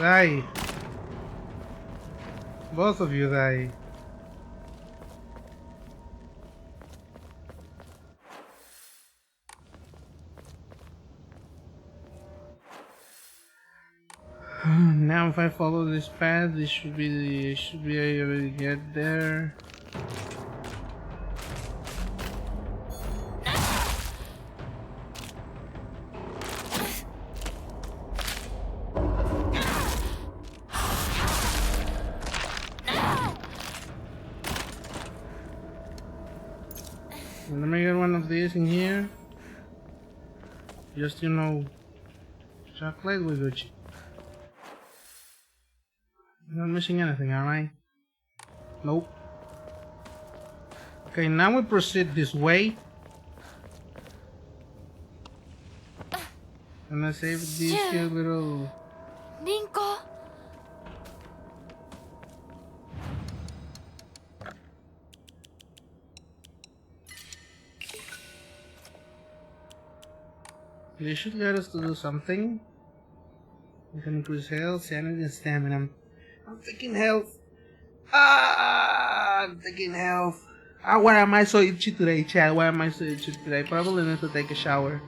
Speaker 1: Die. Both of you die. Now if I follow this path, this should be able to get there. Let me get one of these in here. Just, you know, chocolate with Gucci. Not missing anything, am I? Nope. Okay, now we proceed this way. And I save these cute little...
Speaker 4: リンコ
Speaker 1: They should get us to do something. We can increase health, sanity, and stamina. I'm taking health. I'm taking health. Why am I so itchy today, Chad? Why am I so itchy today? Probably need to take a shower.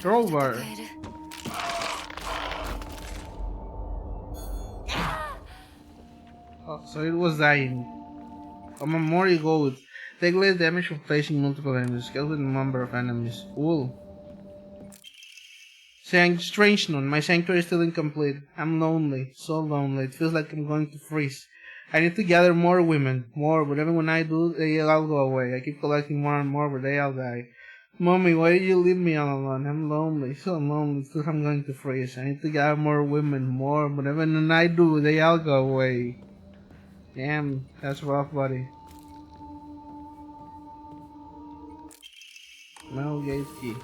Speaker 1: Crowbar. Oh, so it was dying. Memory gold. Take less damage from placing multiple enemies. Scale with the number of enemies. Cool. Strange Noon. My sanctuary is still incomplete. I'm lonely. So lonely. It feels like I'm going to freeze. I need to gather more women. More, but even when I do, they all go away. I keep collecting more and more, but they all die. Mommy, why did you leave me all alone? I'm lonely. So lonely. It feels like I'm going to freeze. I need to gather more women. More, but even when I do, they all go away. Damn, that's rough, buddy. Metal gate key.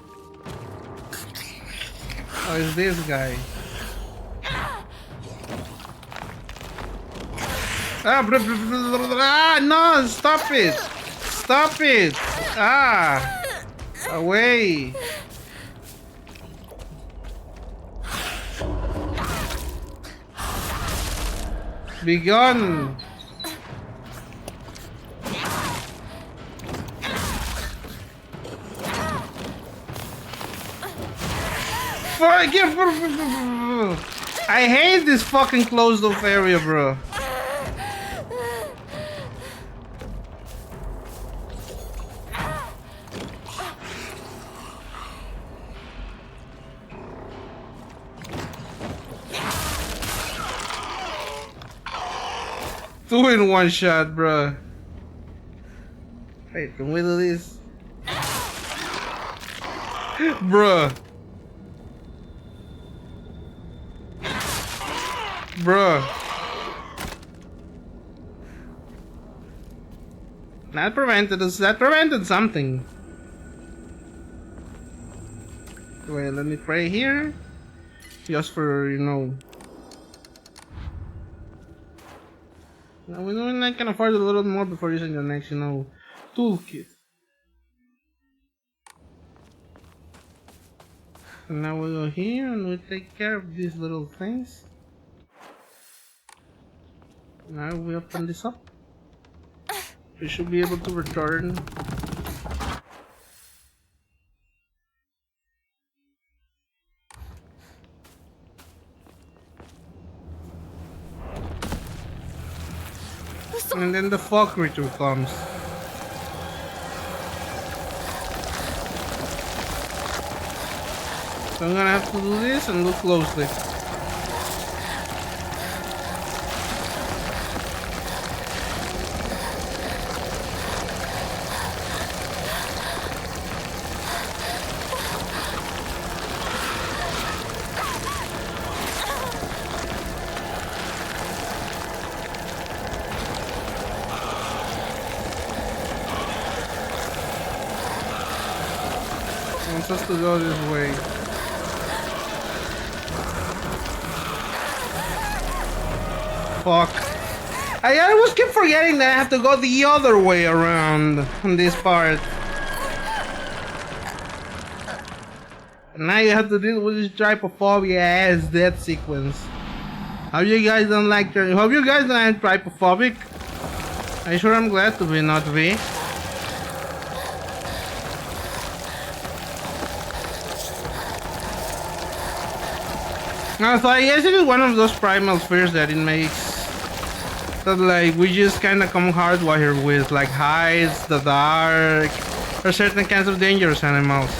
Speaker 1: Oh, it's this guy. Ah, no, stop it! Stop it! Ah! Away! Be gone! I hate this fucking closed off area, bro. Two in one shot, bro. Wait, can we do this? Bruh. Bruh. That prevented us. That prevented something. Wait, let me pray here. Just for, you know. Now I can afford a little more before using the next, you know, toolkit. And now we go here and we take care of these little things. Now we open this up. We should be able to return. And then the fog creature comes. So I'm gonna have to do this and look closely. Wants us to go this way. Fuck. I always keep forgetting that I have to go the other way around on this part. And now you have to deal with this trypophobia ass death sequence. Hope you guys don't like hope you guys don't trypophobic. I sure am glad to be not be. So I guess it is one of those primal fears that it makes that like we just kinda come hardwired with, like heights, the dark, or certain kinds of dangerous animals.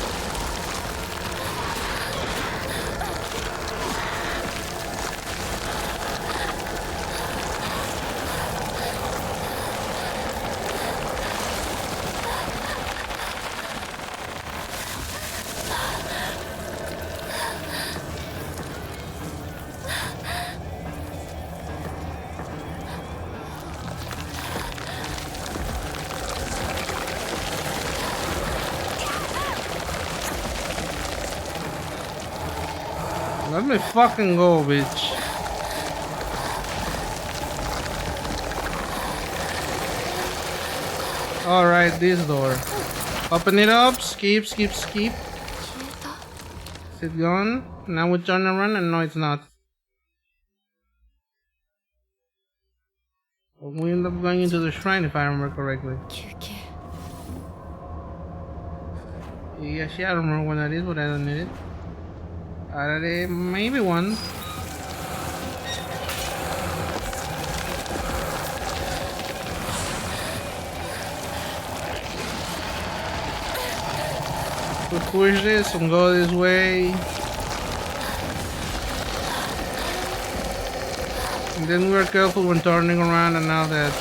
Speaker 1: Let me fucking go, bitch. Alright, this door. Open it up, skip. Is it gone? Now we turn around and no, it's not. We end up going into the shrine if I remember correctly. Yeah, I don't remember when that is, but I don't need it. Maybe one. We push this and go this way. And then we're careful when turning around and now that.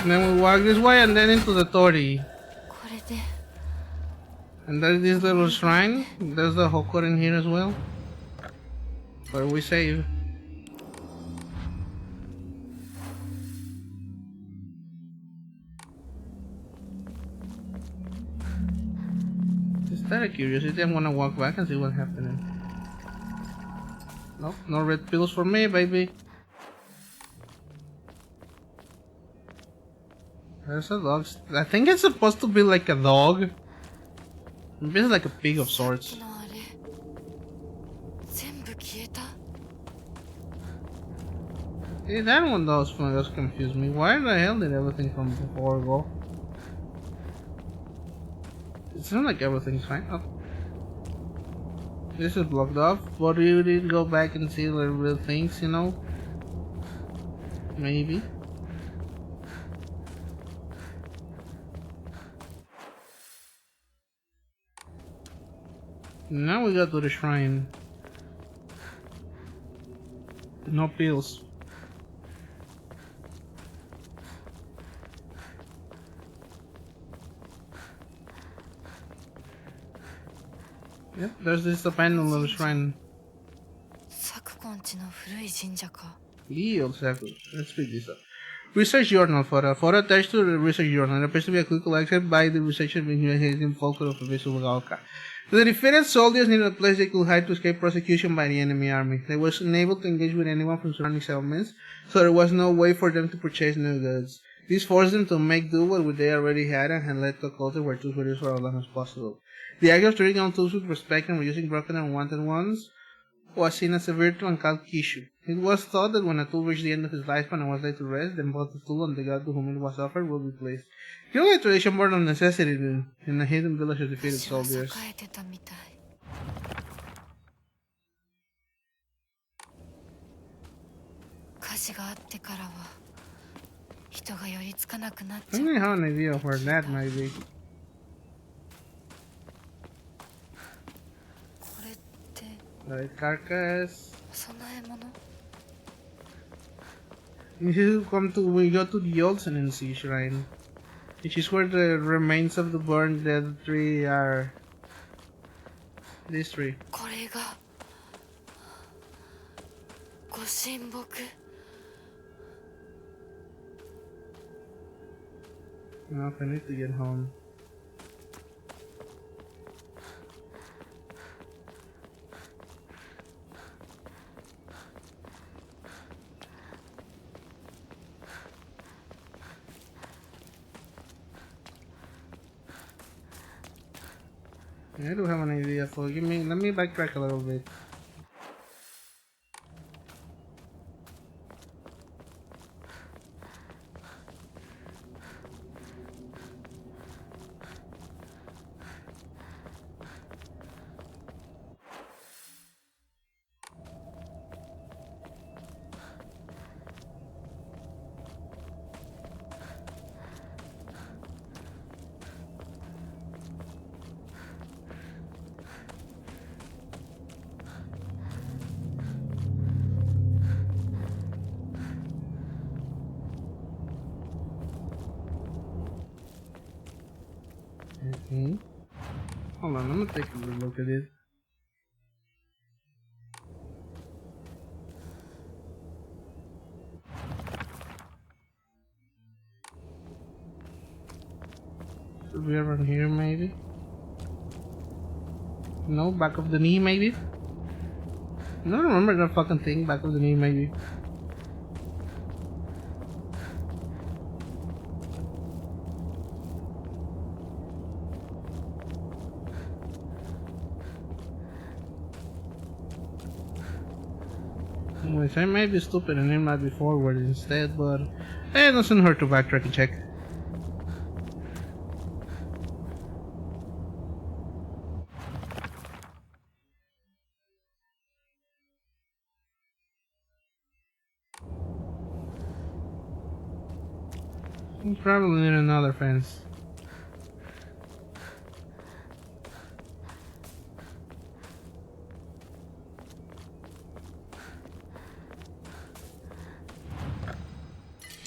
Speaker 1: And then we walk this way and then into the Tori. And there's this little shrine. There's the Hokor in here as well. But we save. Just out of curiosity, I'm gonna walk back and see what's happening. Nope, no red pills for me, baby. There's a dog. I think it's supposed to be like a dog. Maybe it's like a pig of sorts.
Speaker 4: さっきのあれ全部消えた
Speaker 1: Hey, that one does confuse me. Why the hell did everything from before go? It seems like everything's fine. Oh. This is blocked off, but you did go back and see the real things, you know? Maybe. Now we go to the shrine. No pills. Yep, there's this abandoned little shrine.
Speaker 4: サクコン家の古い神社か
Speaker 1: Leo, exactly. Let's pick this up. Research journal photo. Photo attached to the research journal. It appears to be a quick collection by the researcher of Indian folklore of Visualka. The defeated soldiers needed a place they could hide to escape prosecution by the enemy army. They were unable to engage with anyone from surrounding settlements, so there was no way for them to purchase new goods. This forced them to make do with what they already had and had led to a culture where tools were used for as long as possible. The act of treating all tools with respect and reusing broken and unwanted ones was seen as a virtue and called kishu. It was thought that when a tool reached the end of his lifespan and was laid to rest, then both the tool and the god to whom it was offered would be placed. Killing a tradition born of necessity in a hidden village of defeated
Speaker 4: 私は
Speaker 1: soldiers.
Speaker 4: 栄えてたみたい火事があってからは人が寄りつかなくなっ
Speaker 1: I
Speaker 4: ちゃう
Speaker 1: may have an idea of where that might be.
Speaker 4: これって
Speaker 1: Like carcass.
Speaker 4: お供え物
Speaker 1: We go to the Old Senency Shrine, which is where the remains of the burned dead tree are. This tree.
Speaker 4: これがご神木
Speaker 1: Now I need to get home. I do have an idea for let me backtrack a little bit. Okay. Hold on, I'm gonna take a look at it. Should be around here, maybe? No, back of the knee, maybe? I don't remember that fucking thing, back of the knee, maybe. Which I might be stupid and it might be forward instead, but it doesn't hurt to backtrack and check. We probably need another fence.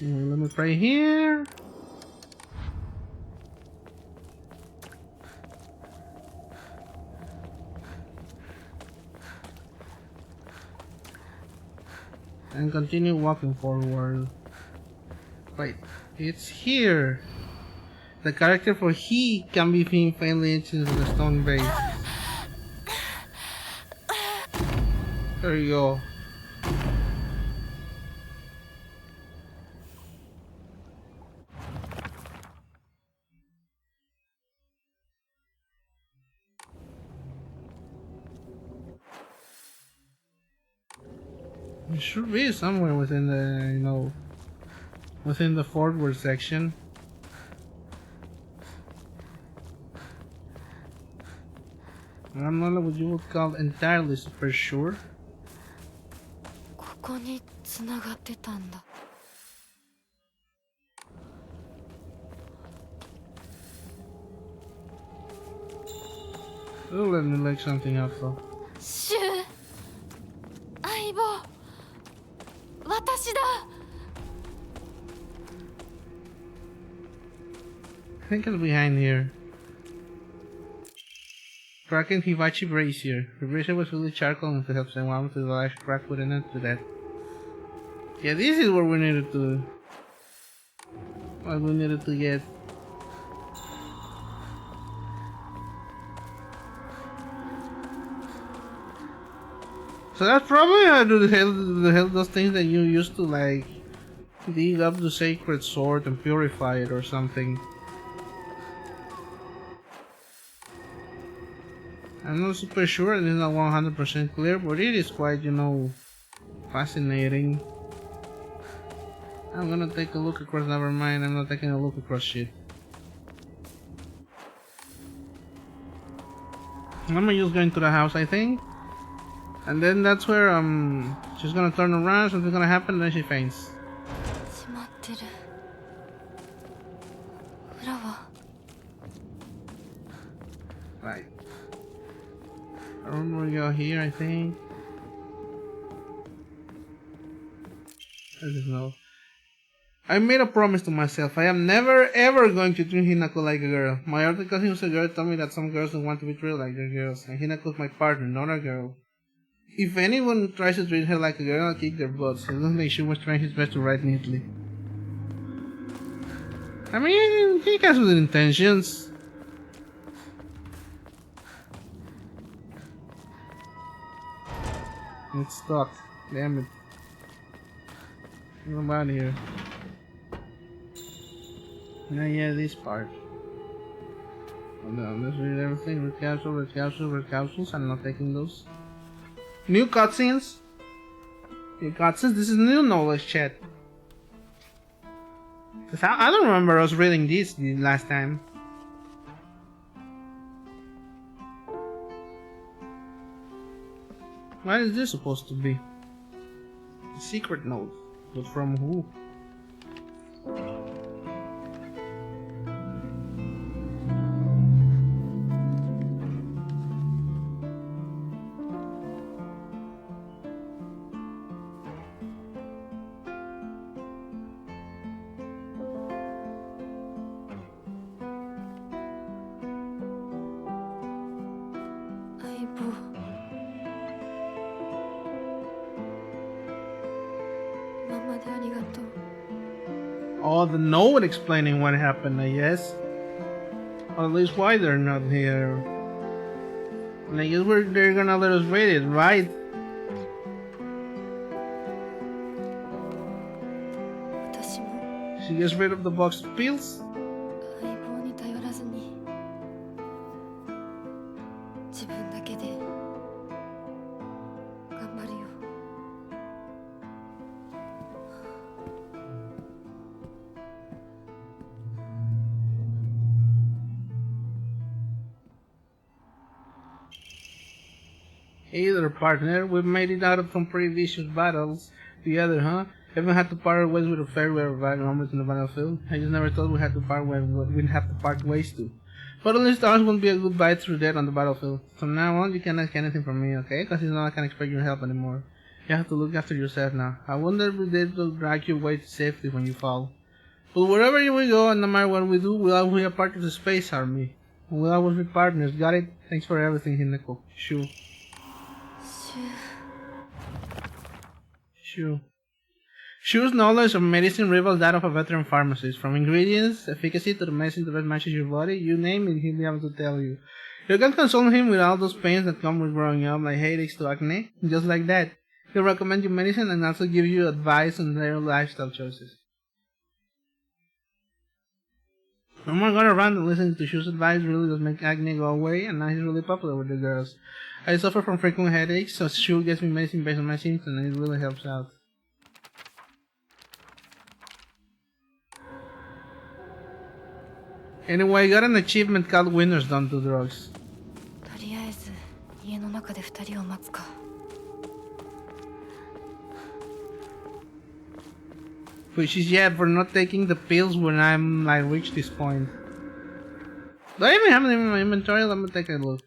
Speaker 1: Let me pray here. and continue walking forward. Wait, it's here. The character for he can be seen faintly into the stone base. There you go. It should be somewhere within the, within the forward section. I'm not what you would call entirely super sure.
Speaker 4: ここに繋がってたんだ。
Speaker 1: It'll let me like something else though.
Speaker 4: シュウ、相棒、私だ。
Speaker 1: I think it's behind here. Cracking Hibachi brazier. The brazier was fully charcoal and to help send one to the large crack within it to that. Yeah, this is what we needed to. What we needed to get. So that's probably how to the hell those things that you used to like dig up the sacred sword and purify it or something. I'm not super sure, it is not 100% clear, but it is quite, fascinating. I'm gonna take a look across, never mind, I'm not taking a look across shit. I'm gonna just go into the house, I think. And then that's where, she's gonna turn around, something's gonna happen, and then she faints.
Speaker 4: 閉まってる。裏は。
Speaker 1: Right. I remember we go here, I think. I just know. I made a promise to myself. I am never ever going to treat Hinako like a girl. My older cousin who's a girl told me that some girls don't want to be treated like they're girls. And Hinako's my partner, not a girl. If anyone tries to treat her like a girl, I'll kick their butts. I don't think she was trying his best to write neatly. I mean, he has good intentions. It's stuck. Damn it. Nobody here. Now, yeah, this part. Hold on, let's read everything. Red capsule, red capsule, red capsules. I'm not taking those. New cutscenes. New cutscenes. This is new knowledge, chat. I don't remember us reading this the last time. What is this supposed to be? A secret note. But from who? Oh, the note explaining what happened, I guess. Or at least why they're not here. And I guess they're gonna let us read it, right? She gets rid of the box of pills? Hey there, partner. We've made it out of some pretty vicious battles together, huh? Haven't had to part ways with a fair way of bad numbers in the battlefield. I just never thought we'd have to part ways too. But at least ours won't be a goodbye through death on the battlefield. From now on, you can't ask anything from me, okay? Because it's not I can expect your help anymore. You have to look after yourself now. I wonder if they will drag you away to safety when you fall. But wherever we go, and no matter what we do, we'll always be a part of the space army. We'll always be partners. Got it? Thanks for everything, Hinako. Sure. Shu's knowledge of medicine rivals that of a veteran pharmacist. From ingredients, efficacy to the medicine that best matches your body, you name it, he'll be able to tell you. You can console him with all those pains that come with growing up, like headaches to acne, just like that. He'll recommend you medicine and also give you advice on their lifestyle choices. Oh my god, around listening to Shu's advice really does make acne go away, and now he's really popular with the girls. I suffer from frequent headaches, so Shu gets me medicine based on my symptoms, and it really helps out. Anyway, I got an achievement called Winners Don't Do Drugs.
Speaker 4: とりあえず家の中で2人を待つか。
Speaker 1: Which is yeah, for not taking the pills when I'm like reach this point. Do I even have them in my inventory? Let me take a look.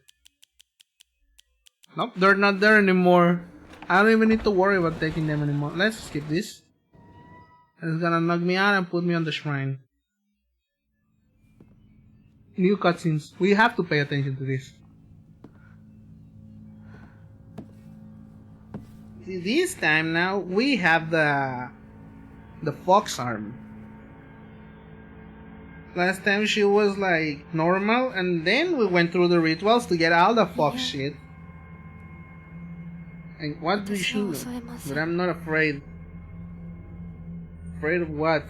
Speaker 1: Nope, they're not there anymore. I don't even need to worry about taking them anymore. Let's skip this. It's gonna knock me out and put me on the shrine. New cutscenes. We have to pay attention to this. This time now we have the fox arm. Last time she was like normal, and then we went through the rituals to get all the fox shit. And what we should, but I'm not afraid. Afraid of what?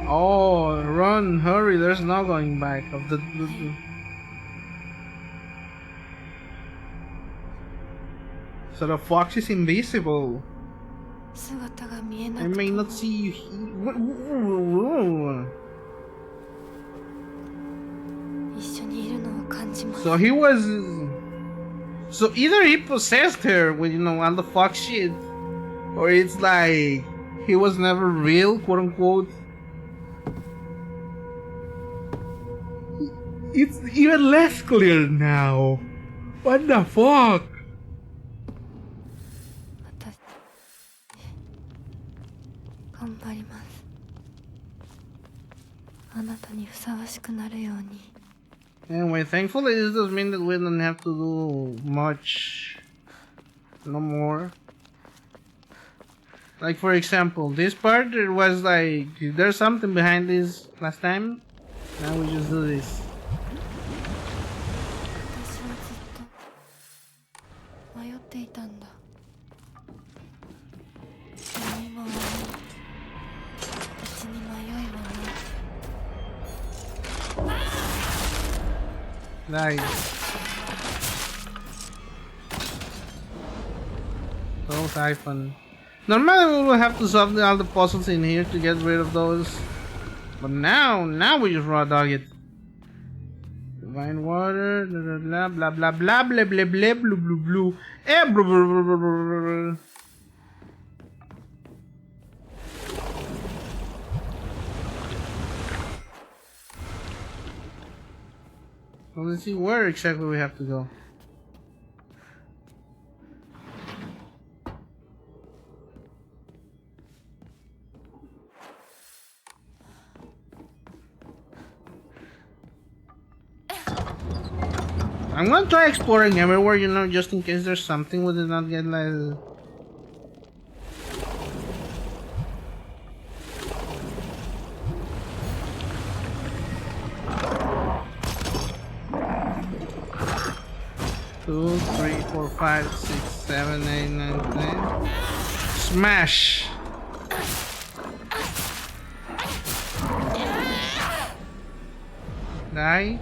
Speaker 1: Oh, run, hurry! There's no going back. Of the. So the fox is invisible. I may not see you here. So he was. So either he possessed her with, you know, all the fox shit, or it's like he was never real, quote unquote. It's even less clear now. What the fuck? Anyway, thankfully this does mean that we don't have to do much no more. Like for example, this part, it was like there's something behind this last time. Now we just do this. Nice. So siphon. Normally we will have to solve all the puzzles in here to get rid of those. But now we just raw dog it. Divine water, blah blah blah blah blah blah blah blue blue blue. Eh, blah, blah, blah, blah, blah. Well, let's see where exactly we have to go. I'm gonna try exploring everywhere, you know, just in case there's something we did not get like. Two, 3, 4, 5, 6, 7, 8, 9, 10. Smash! Die.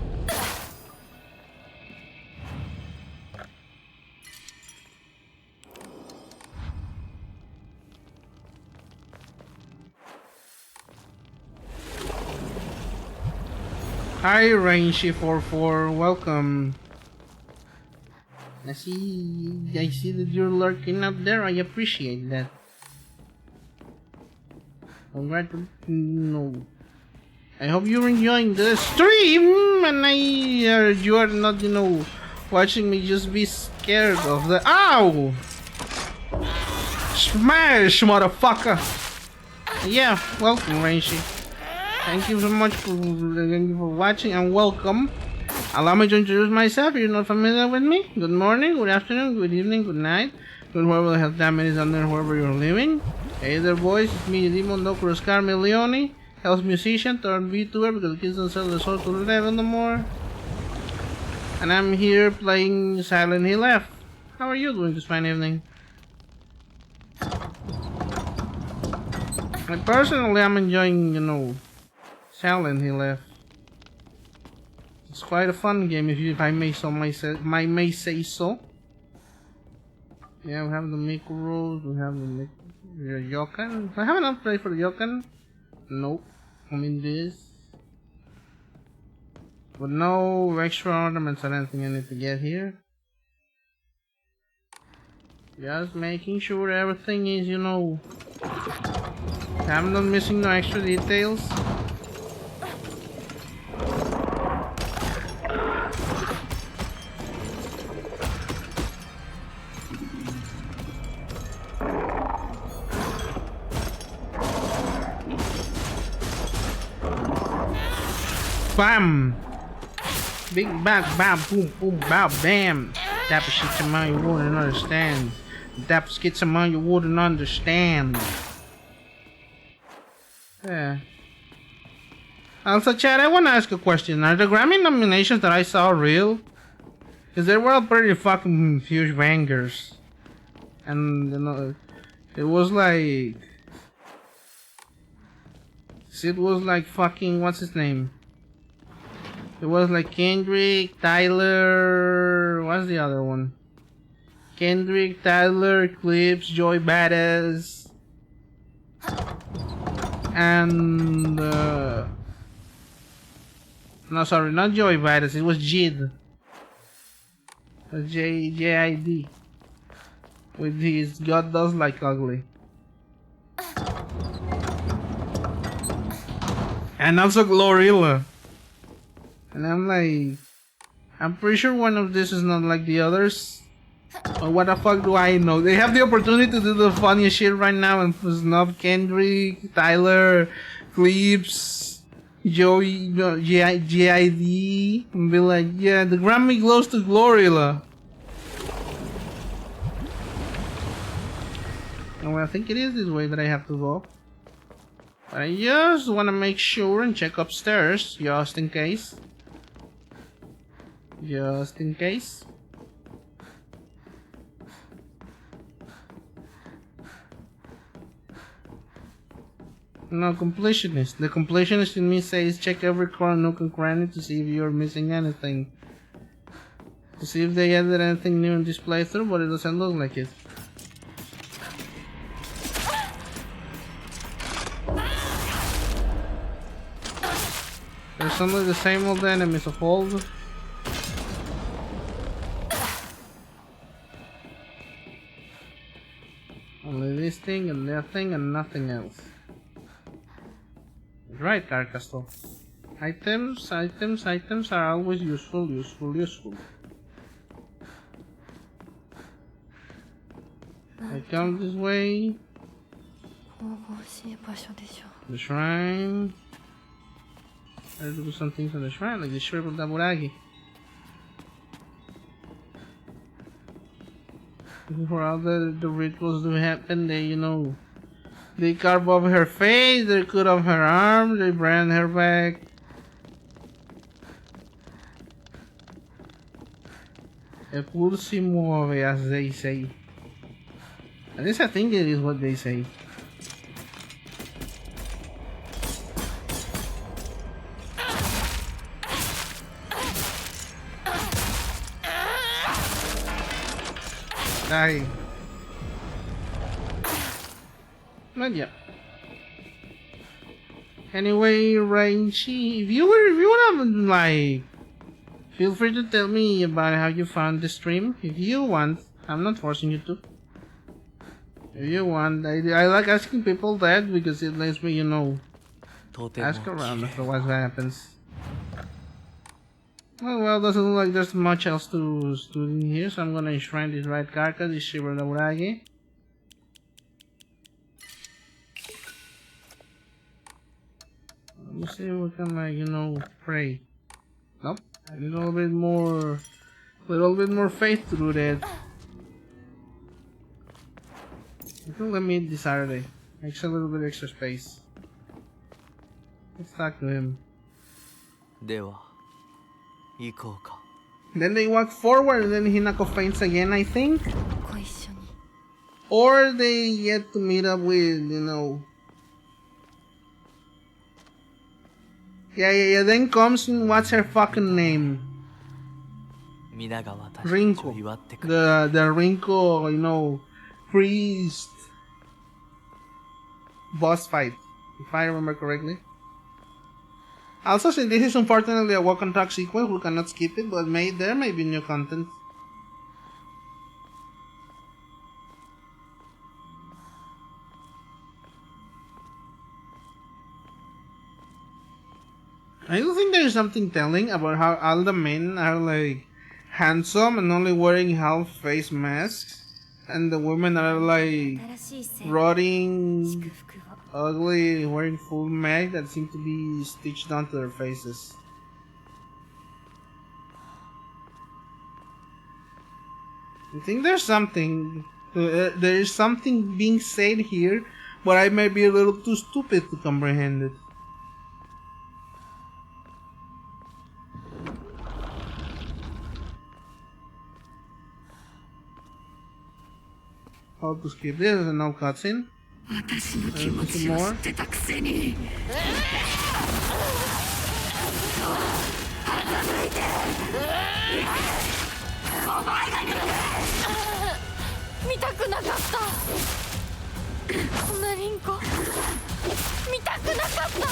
Speaker 1: Hi, Rainshy44, welcome. I see that you're lurking up there. I appreciate that. No. I hope you're enjoying the stream, and you are not, you know, watching me just be scared of the. Ow! Smash, motherfucker! Yeah, welcome, Rainshy. Thank you so much for watching, and welcome. Allow me to introduce myself if you're not familiar with me. Good morning, good afternoon, good evening, good night. Good whoever the hell time it is under wherever you're living. Hey there boys, it's me, Demon Doctor Oscar Milioni, health musician turned VTuber because the kids don't sell the soul to the devil no more. And I'm here playing Silent Hill F. How are you doing this fine evening? Personally, I'm enjoying, you know, Silent Hill F. It's quite a fun game, if I may say so. Yeah, we have the Mikuros, we have the Yokan. I have enough play for the Yokan. Nope. I mean this. But no extra ornaments or anything I need to get here. Just making sure everything is, you know, I'm not missing no extra details. Bam! Big bang, bam, boom, boom, bam, bam! Dapper shit your mind you wouldn't understand. Dapper skits your mind you wouldn't understand. Yeah. Also, Chad, I want to ask a question. Are the Grammy nominations that I saw real? Because they were all pretty fucking huge bangers. And, you know, it was like... It was like fucking... What's his name? It was like Kendrick, Tyler... What's the other one? Kendrick, Tyler, Clips, Joy Badass... And... No, sorry, not Joy Badass, it was Jid. J-I-D. With his God Does Like Ugly. And also Glorilla. And I'm like, I'm pretty sure one of this is not like the others. Or what the fuck do I know? They have the opportunity to do the funniest shit right now and snub Kendrick, Tyler, Clips, Joey, G.I.D. and be like, yeah, the Grammy goes to Glorilla. And well, I think it is this way that I have to go. But I just want to make sure and check upstairs, just in case. Just in case. No, completionist. The completionist in me says check every corner, nook and cranny to see if you're missing anything. To see if they added anything new in this playthrough, but it doesn't look like it. There's only the same old enemies of old. Only this thing and that thing and nothing else. Right, Carcassol. Items are always useful. I come this way. The shrine. Let's do some things on the shrine, like the shriveled Daburagi. Before all the rituals do happen, they, you know, they carve off her face, they cut off her arm, they brand her back. E pur si muove, as they say. At least I think it is what they say. Die. Not yet. Anyway, Raichi, if you wanna like, feel free to tell me about how you found the stream. If you want, I'm not forcing you to. If you want, I like asking people that because it lets me, you know, ask around after what happens. Well, doesn't look like there's much else to do here, so I'm gonna enshrine this right carcass, this Shiver Nauragi. Let me see if we can, like, you know, pray. Nope, A little bit more faith through that. I think let me eat this Saturday. Extra little bit extra space. Let's talk to him.
Speaker 3: では行こうか。
Speaker 1: Then they walk forward and then Hinako faints again, I think.
Speaker 4: ご一緒に。
Speaker 1: Or they get to meet up with, you know. Yeah. Then comes, what's her fucking name?
Speaker 3: 皆が私たち
Speaker 1: Rinko.
Speaker 3: を祝ってくれる。
Speaker 1: The Rinko, you know, priest boss fight, if I remember correctly. Also, since this is unfortunately a walk and talk sequence, we cannot skip it, but there may be new content. I do think there is something telling about how all the men are like handsome and only wearing half face masks, and the women are like
Speaker 4: 新しい生
Speaker 1: rotting,
Speaker 4: 祝福を。
Speaker 1: ugly, wearing full masks that seem to be stitched onto their faces. I think there's something. There is something being said here, but I may be a little too stupid to comprehend it. How to skip this? There's no cutscene.
Speaker 2: 私の気持
Speaker 1: Some
Speaker 2: ちを
Speaker 1: more.
Speaker 2: 知ってたくせに。
Speaker 4: 見たくなかった。こんなリンコ見たくなかった。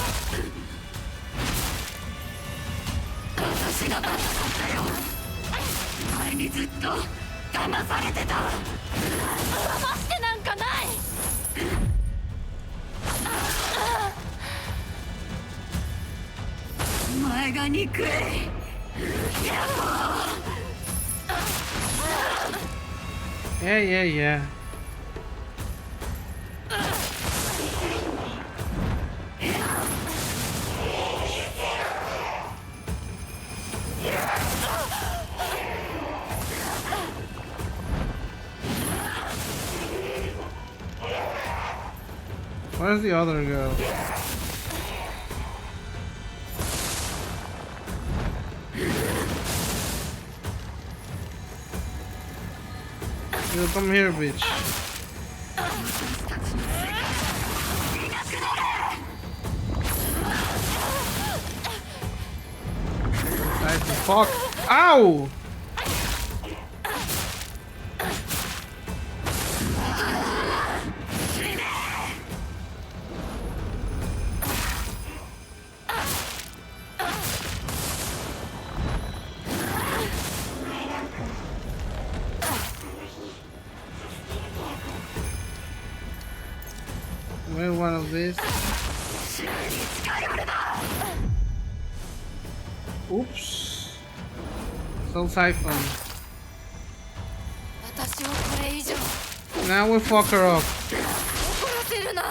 Speaker 2: 私がバカだったよ。前にずっと騙されてた。
Speaker 4: 騙してなんかない。
Speaker 2: お前が憎い。
Speaker 1: Yeah. Where's the other girl? You come here, bitch. Nice as fuck. Ow! Where one of these? Oops. Soul siphon.
Speaker 4: 私をこれ以上
Speaker 1: Now we fuck her up.
Speaker 4: 怒らせるな。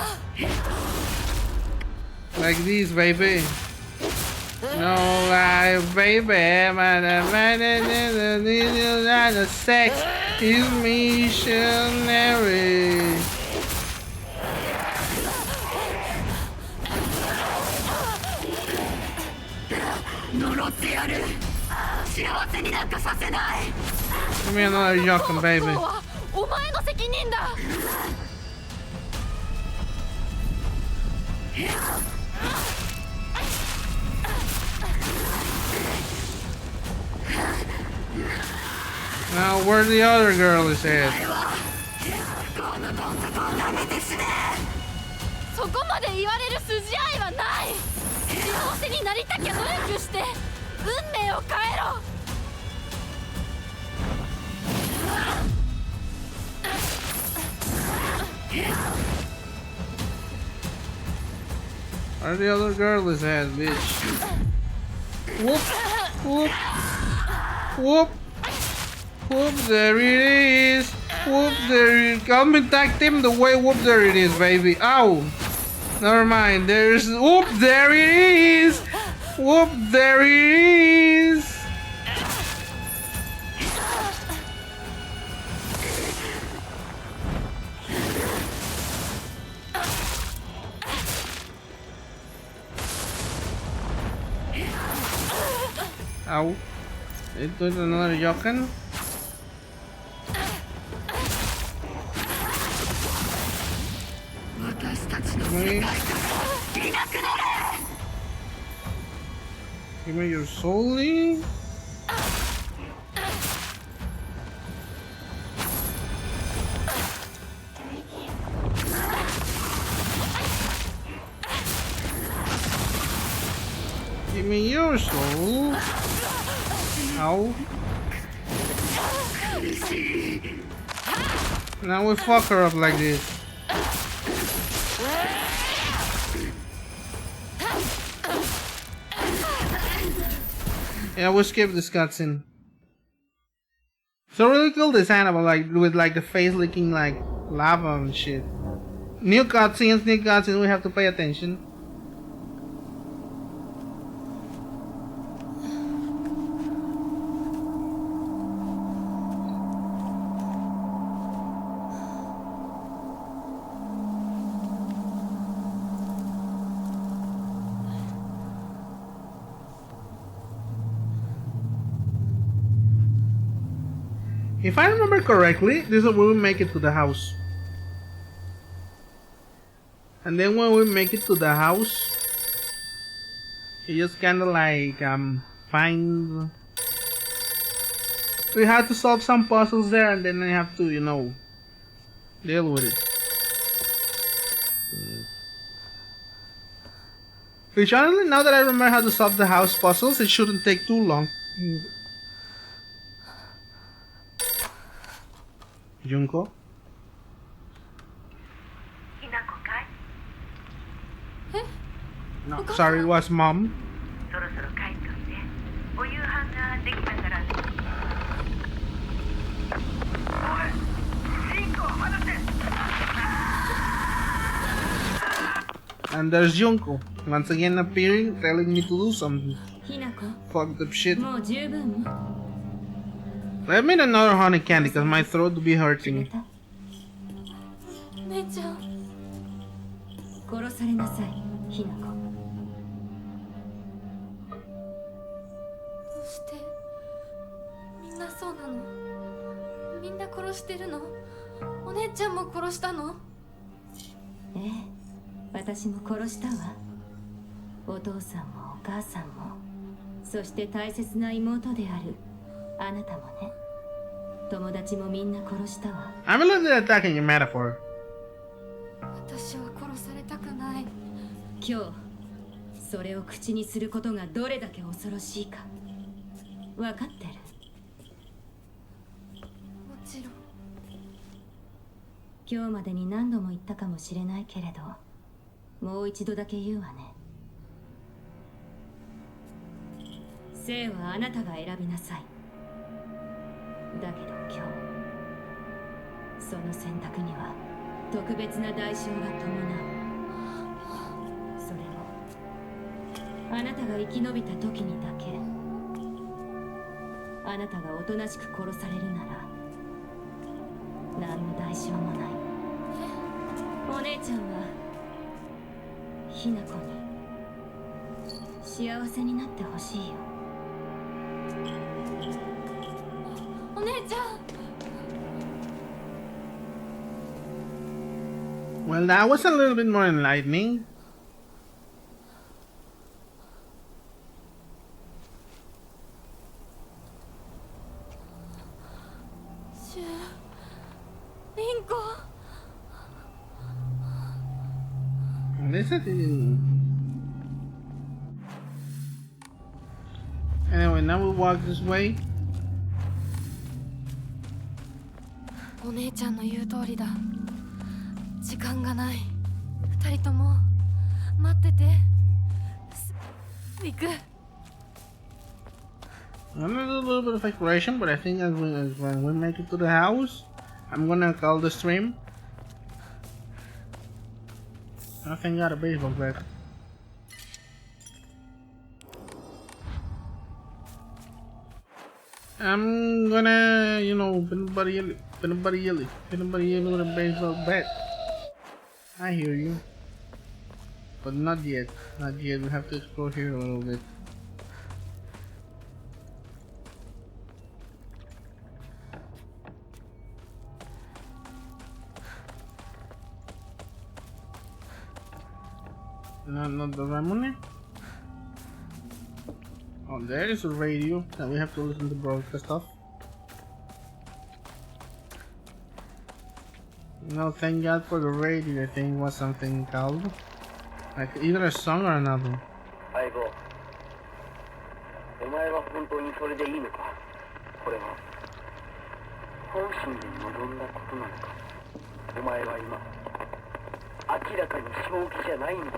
Speaker 1: Like this, baby. No life, baby. The sex is missionary. Give me another Jochen, baby.
Speaker 4: もうはお前の責任だ。
Speaker 1: Now where the other girl is at?
Speaker 4: そこまで言われる筋合いはない。幸せになりたきゃ努力して運命を変えろ。
Speaker 1: Where the other girl is at, bitch? Whoop, whoop, whoop, whoop, there it is. Whoop, there it is. Come and tag team the way, whoop, there it is, baby. Ow. Never mind, there's, whoop, there it is. Whoop, there it is. Ow. It was another Yokan. Give me your soul. Give me your soul. Ow. Now we fuck her up like this. Yeah, we'll skip this cutscene. So really cool design about like with like the face leaking like lava and shit. New cutscenes, we have to pay attention. If I remember correctly, this is where we make it to the house. And then when we make it to the house, you just kinda like find... We have to solve some puzzles there and then I have to, you know, deal with it. Which honestly, now that I remember how to solve the house puzzles, it shouldn't take too long. Junko? No, sorry, it was mom. And there's Junko, once again appearing, telling me to do something. Fucked up shit. Let me another honey candy, because my throat will be hurting.
Speaker 4: 姉ちゃん殺されなさいひな子どうしてみんなそうなのみんな殺してるのお姉ちゃんも殺したのええ私も殺したわお父さんもお母さんもそして大切な妹であるあなたもね友達もみんな殺したわ
Speaker 1: I'm a little bit attacking your metaphor.
Speaker 4: 私は殺されたくない今日それを口にすることがどれだけ恐ろしいか分かってるもちろん今日までに何度も言ったかもしれないけれどもう一度だけ言うわね生はあなたが選びなさいだけど今日その選択には特別な代償が伴うそれもあなたが生き延びた時にだけあなたがおとなしく殺されるなら何の代償もないお姉ちゃんはひな子に幸せになってほしいよお姉ちゃん
Speaker 1: Well, that was a little bit more enlightening. Anyway, now we walk this way.
Speaker 4: お姉ちゃんの言う通りだ時間がない二人とも待ってて行く
Speaker 1: I'm gonna do a little bit of exploration, but I think as when we make it to the house, I'm gonna call the stream. I think I got a baseball bat. I'm gonna, you know, anybody yelling with a baseball bat. I hear you. But not yet. Not yet. We have to explore here a little bit. Not the Ramune. Oh, there is a radio that we have to listen to broadcast stuff. No, thank God for the radio. I think it was something called like either a song or an album.
Speaker 5: 相棒、お前は本当にそれでいいのか。これは本心で望んだことなのか。お前は今明らかに正気じゃないんだ。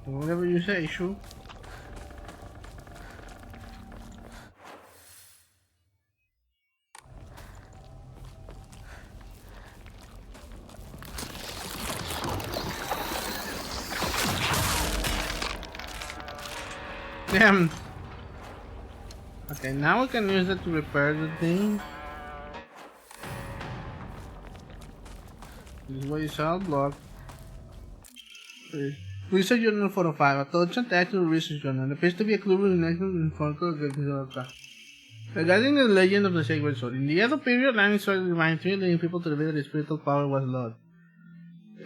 Speaker 1: Whatever you say, Shu. Damn. Okay, now we can use it to repair the thing. This way is all blocked. Research Journal 405. A touchant actual research journal. There appears to be a clue in the regarding the legend of the sacred sword. In the Edo period, landing sword reminded three living people to reveal that the spiritual power was Lord.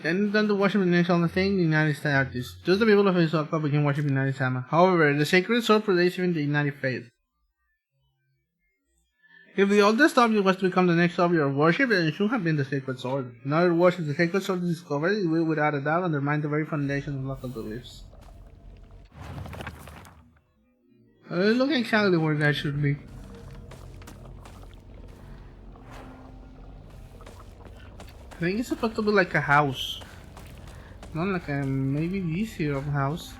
Speaker 1: Then done to worship the national thing, the United States artists. Just the people of Hisoka began worshiping Inari Sama. However, the sacred sword predates even the Inari faith. If the oldest object was to become the next object of worship, then it should have been the sacred sword. In other words, if the sacred sword is discovered, it will without a doubt undermine the very foundation of local beliefs. Look exactly where that should be. I think it's supposed to be like a house. Not like a maybe this here of house.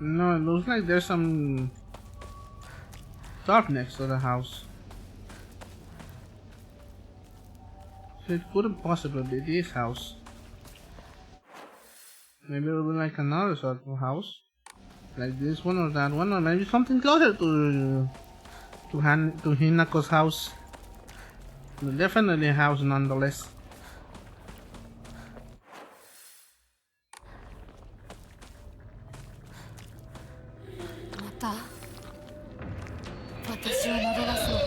Speaker 1: No, it looks like there's some stuff next to the house. So it couldn't possibly be this house. Maybe it'll be like another sort of house. Like this one or that one, or maybe something closer to Hinako's house. But definitely a house nonetheless.
Speaker 4: 私を惑わすのか。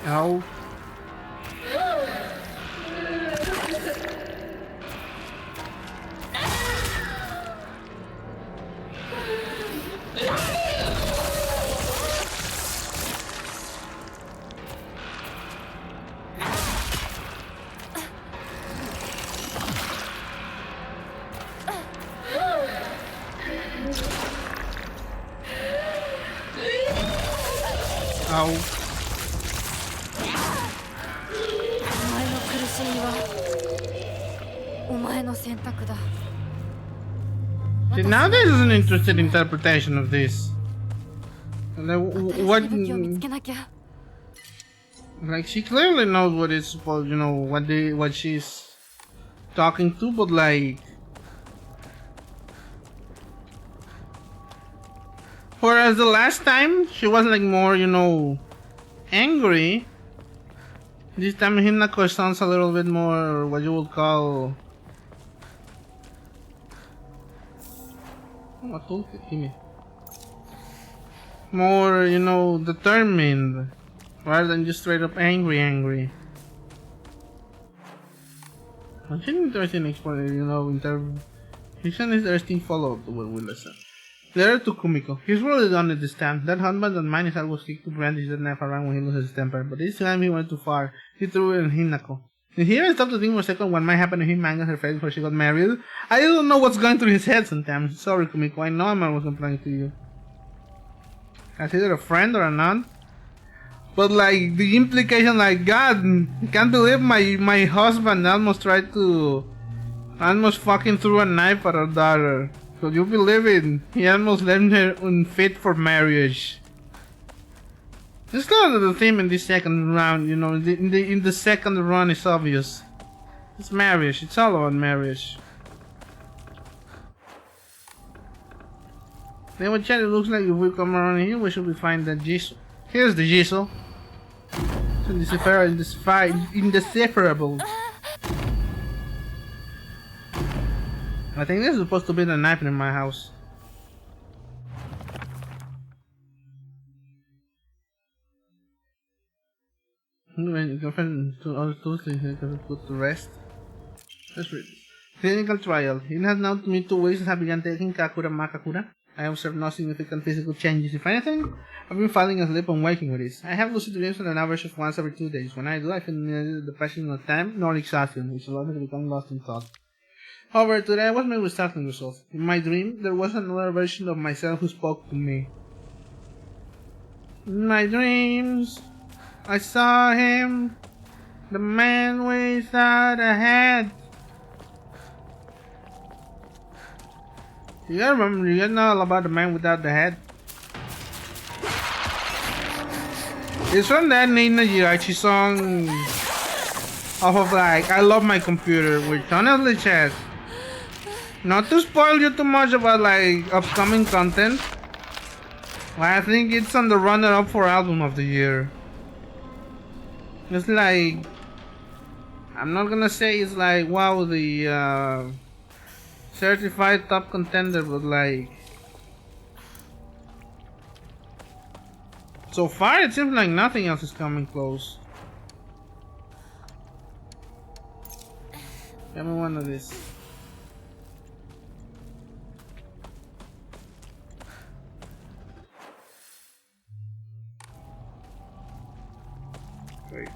Speaker 1: Ow. Ow. See, now this is an interesting interpretation of this. Like, what? Like, she clearly knows what it's supposed, you know, what she's talking to, but like, whereas the last time she was like more, you know, angry. This time Hinako sounds a little bit more what you would call more, you know, determined rather than just straight up angry. It's an interesting explanation, you know, it's an interesting follow-up to what we listen. Letter to Kumiko. He's really done it this time. That husband of mine is always quick to brandish that knife around when he loses his temper, but this time he went too far. He threw it in Hinako. And here I stopped to think for a second what might happen to him hanging her face before she got married. I don't know what's going through his head sometimes. Sorry, Kumiko, I know I'm always complaining to you. As either a friend or a nun. But like, the implication, like, God, I can't believe my husband almost fucking threw a knife at our daughter. So you believe it? He almost left her unfit for marriage. It's kind of the theme in this second round, you know. In the second run, it's obvious. It's marriage. It's all about marriage. Then what chat, it looks like if we come around here, we should be find the Jisoo. Here's the Jisoo. It's indecipherable. I think this is supposed to be the knife in my house. When girlfriend to all those things, you can put the rest. Let's read. Clinical trial. It has now been 2 weeks since I began taking Kakura Makakura. I have observed no significant physical changes. If anything, I've been falling asleep and waking with this. I have lucid dreams on an average of once every 2 days. When I do, I feel neither depression nor time nor exhaustion, which allows me to become lost in thought. However, today I was met with startling results. In my dream, there was another version of myself who spoke to me. In my dreams, I saw him, the man without a head. You guys know all about the man without the head? It's from that Nina Jirachi song off of like I Love My Computer, which honestly chat, not to spoil you too much about like upcoming content, I think it's on the runner-up for album of the year. It's like, I'm not gonna say it's like wow the certified top contender, but like so far it seems like nothing else is coming close. Give me one of these. Wait.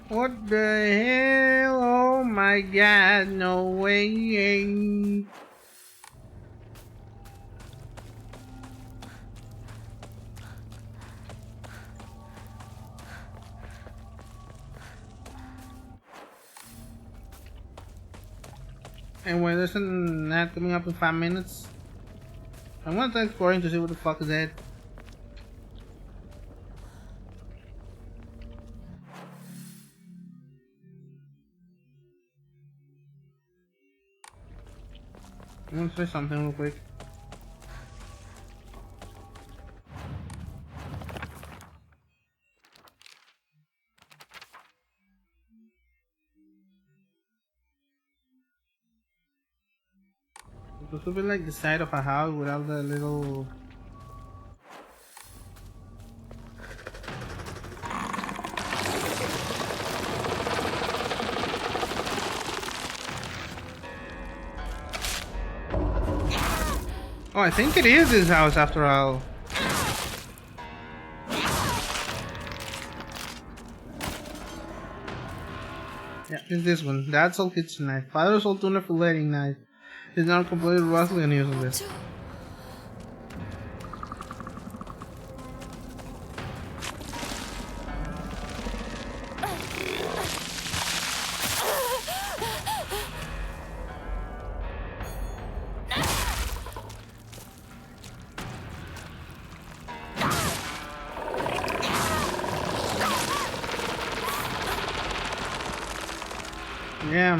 Speaker 1: What the hell? Oh my god, no way. Anyway, there's an ad coming up in 5 minutes. I'm gonna try exploring to see what the fuck is that. I'm gonna say something real quick. This would be like the side of a house without the little. Oh, I think it is this house after all. Yeah, it's this one. Dad's old kitchen knife. Father's old tuna filleting knife. It's now completely rusty and useless. Yeah.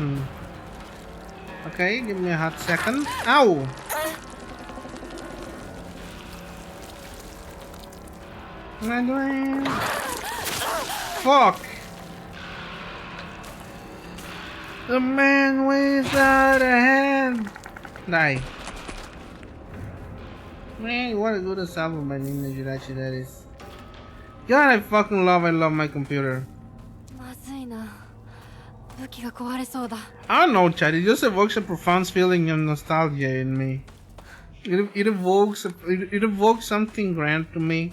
Speaker 1: Okay, give me a hot second. Ow! What am I doing? Fuck! The man without a hand! Die. Man, what a good album by Nina Jirachi that is. God, I love my computer. I don't know, Chad. It just evokes a profound feeling of nostalgia in me. It evokes something grand to me,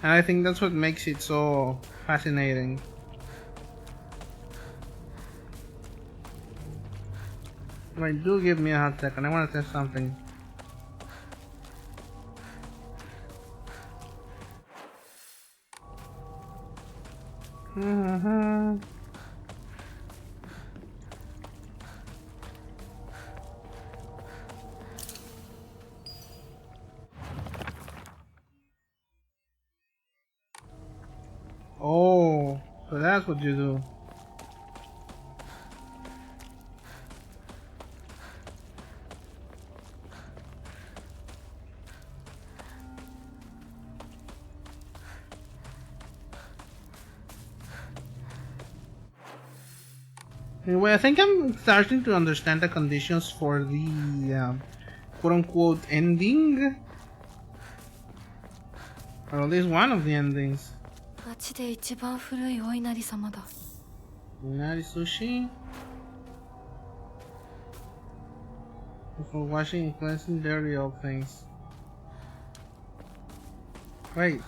Speaker 1: and I think that's what makes it so fascinating. Wait, do give me a hot second. I want to test something. Oh, so that's what you do. Anyway, I think I'm starting to understand the conditions for the quote-unquote ending. Or at least one of the endings.
Speaker 4: 町で一番古いお稲荷様だ。
Speaker 1: Inari sushi. For washing and cleansing dirty old things. Wait.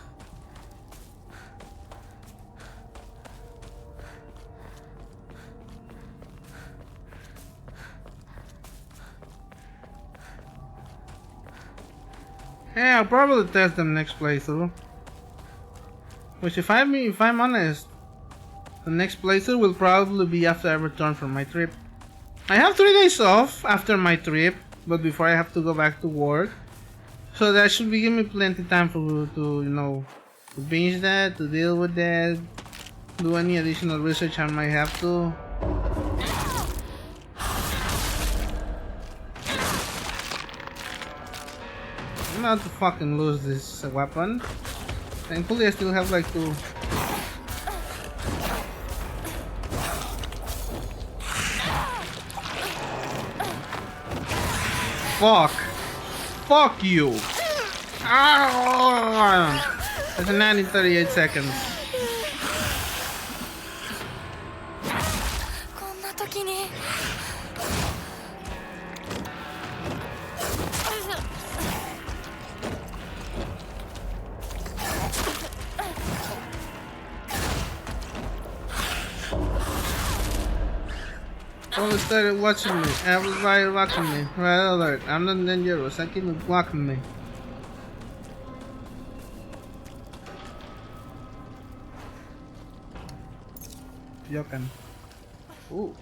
Speaker 1: Yeah, I'll probably test them next playthrough. Which, if I'm honest, the next playthrough will probably be after I return from my trip. I have 3 days off after my trip, but before I have to go back to work, so that should be giving me plenty of time to to binge that, to deal with that, do any additional research I might have to. I'm about to fucking lose this weapon. Thankfully, I still have like 2. Fuck! Fuck you! Ah! That's a 9 in 38 seconds.
Speaker 4: こんな時に。
Speaker 1: Everyone started watching me. Everybody watching me. Red alert. I'm not dangerous. I keep blocking me. Joking. Ooh.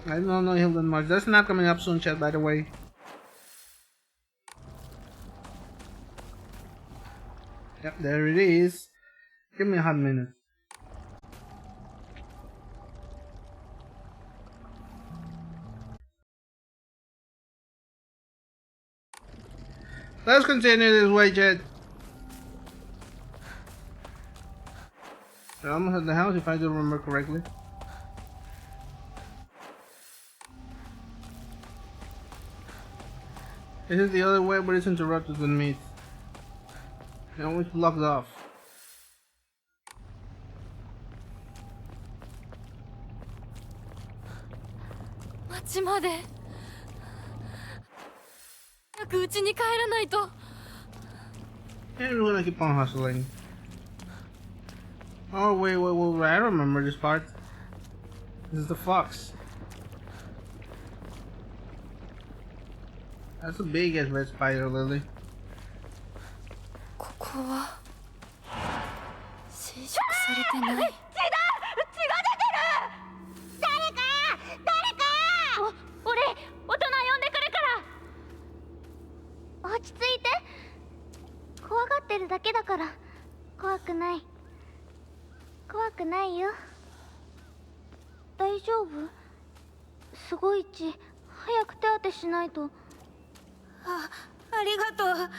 Speaker 1: I don't know Hilden much. That's not coming up soon, chat, by the way. Yep, there it is. Give me a hot minute. Let's continue this way, chat. We're almost at the house, if I do remember correctly. This is the other way, but it's interrupted with meat. Now it's blocked off.
Speaker 4: 町まで。早く家に帰らないと。
Speaker 1: Yeah, we're gonna keep on hustling. Oh, wait, I remember this part. This is the fox. That's a big ass red spider, Lily.
Speaker 4: ここは侵食されてない。血が出てる。誰か。俺大人呼んでくるから。落ち着いて。怖がってるだけだから。怖くない。怖くないよ。大丈夫？すごい血。早く手当てしないと。ありがとう。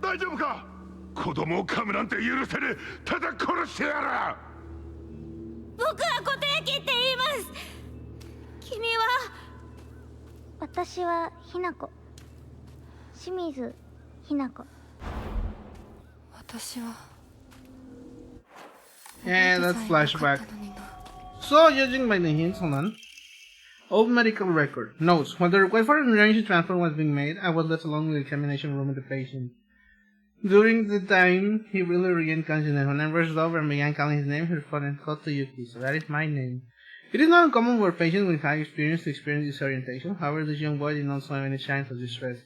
Speaker 6: 大丈夫か？子供を噛むなんて許せねえ。ただ殺してやら。
Speaker 4: 僕は固定機って言います。君は？私はひなこ。清水ひなこ。私は。
Speaker 1: Yeah, that's flashback. So, judging by the hints, hold on. Old medical record. Notes. When the request for an emergency transfer was being made, I was left alone in the examination room with the patient. During the time, he really regained consciousness. When I rushed over and began calling his name, he responded, Kotoyuki, so that is my name. It is not uncommon for patients with high experience to experience disorientation. However, this young boy did not show any signs of distress.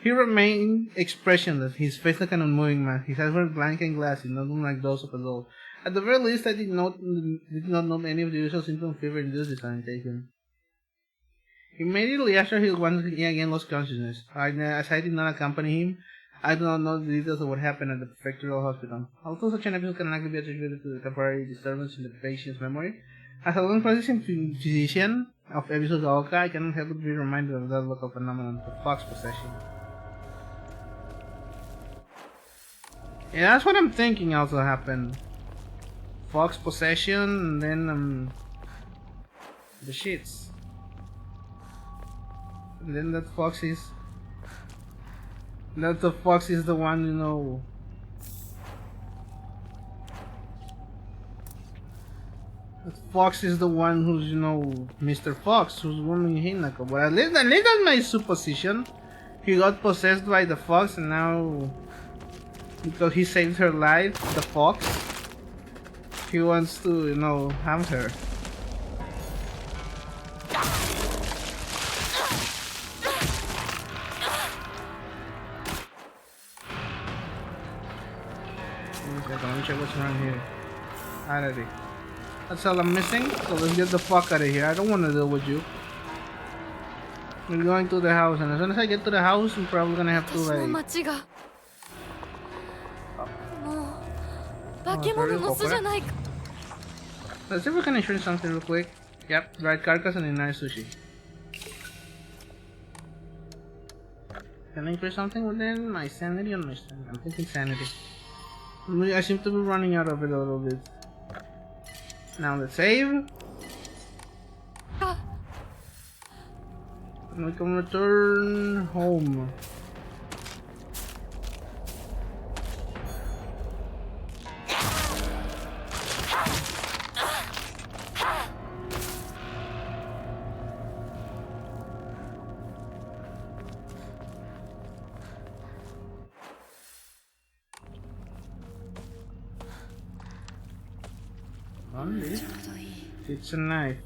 Speaker 1: He remained expressionless, his face like an unmoving mask. His eyes were blank and glassy, not unlike those of a doll. At the very least, I did not note any of the usual symptoms of fever-induced disorientation. Immediately after he once again lost consciousness, as I did not accompany him, I do not know the details of what happened at the prefectural hospital. Although such an episode can likely be attributed to the temporary disturbance in the patient's memory, as a long-practicing physician of episodes of Oka, I cannot help but be reminded of that local phenomenon, the fox possession. Yeah, that's what I'm thinking also happened. Fox possession, and then the shits. And then that fox is the one, you know. That fox is the one who's, you know, Mr. Fox, who's wounding Hinako. But at least that's my supposition. He got possessed by the fox, and now, because he saved her life, the fox, he wants to, you know, have her. Let me check what's around here. Alrighty. That's all I'm missing, so let's get the fuck out of here. I don't want to deal with you. We're going to the house, and as soon as I get to the house, I'm probably gonna have to, like...
Speaker 4: 化け物の巣じゃないか。
Speaker 1: Let's see if we can ensure something real quick. Yep, dried carcass and inari sushi. Can I increase something within my sanity or my sanity? I'm thinking sanity. I seem to be running out of it a little bit. Now let's save. And we can return home. Only. It's a knife.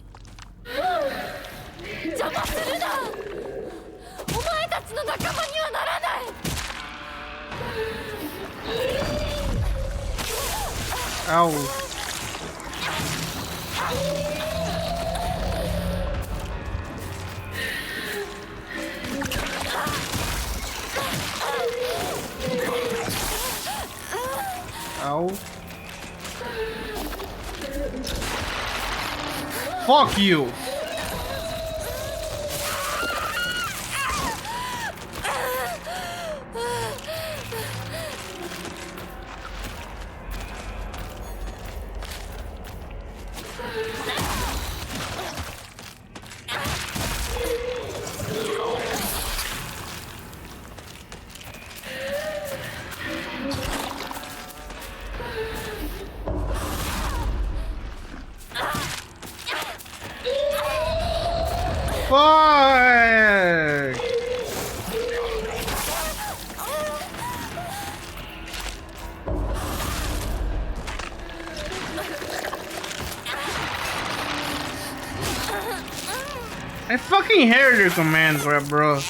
Speaker 4: 邪魔するな。お前たちの仲間にはならない。
Speaker 1: Ow. Ow. Fuck you. Fuck! I fucking heard your command grab, bro.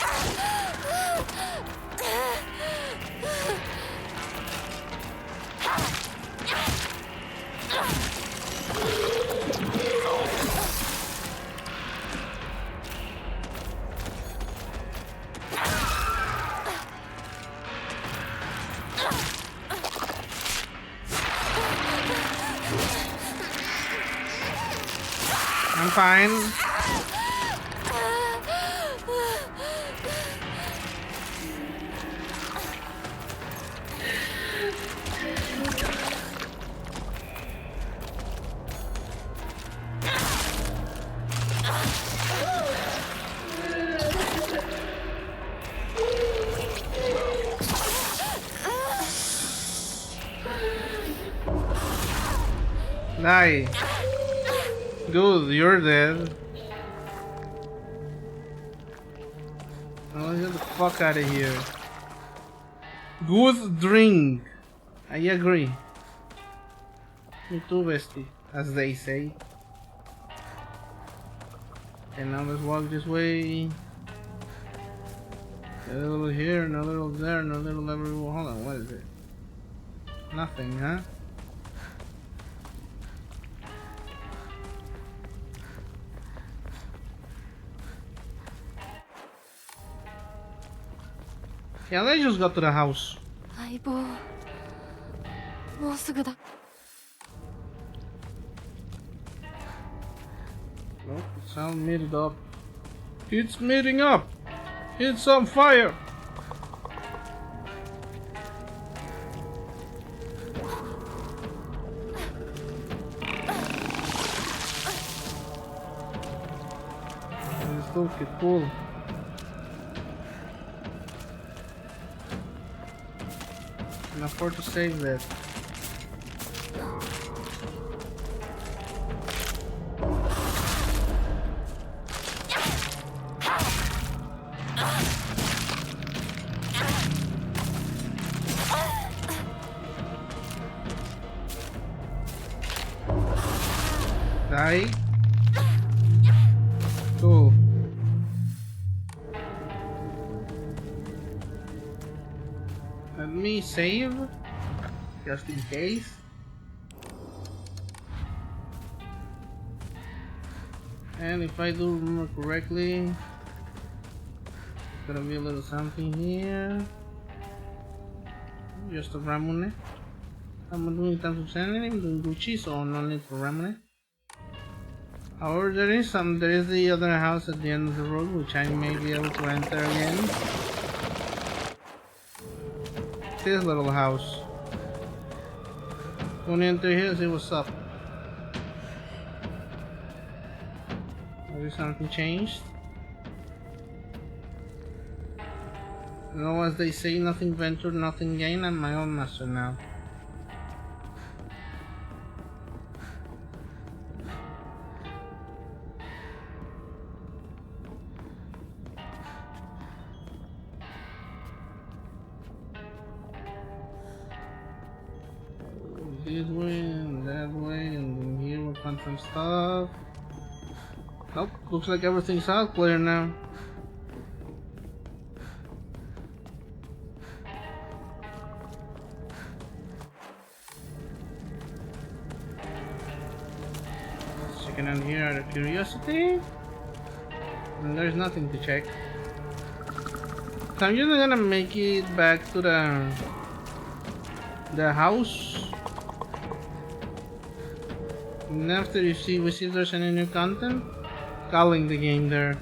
Speaker 1: I'm fine. Die. Dude, you're dead. Oh, get the fuck out of here. Good drink. I agree. Me too, bestie, as they say. Okay, now let's walk this way. A little here, and a little there, and a little everywhere. Hold on, what is it? Nothing, huh? Yeah, let's just go to the house.
Speaker 4: 相棒、もうすぐだ。
Speaker 1: Nope, it's all meted up. It's meeting up! It's on fire! Okay, cool. Can afford to save that. Die. Cool. Let me save, just in case. And if I do remember correctly, gonna be a little something here. Just a Ramune. I'm doing time to send him doing Gucci, so no need for Ramune. However, there is the other house at the end of the road, which I may be able to enter again. This little house. Gonna enter here and see what's up. Maybe something changed. You know, as they say, nothing ventured, nothing gained. I'm my own master now. This way and that way, and then here we'll find some stuff. Nope, looks like everything's out clear now. Checking on here out of curiosity. And there's nothing to check. So I'm just gonna make it back to the house. And after we see if there's any new content, calling the game there.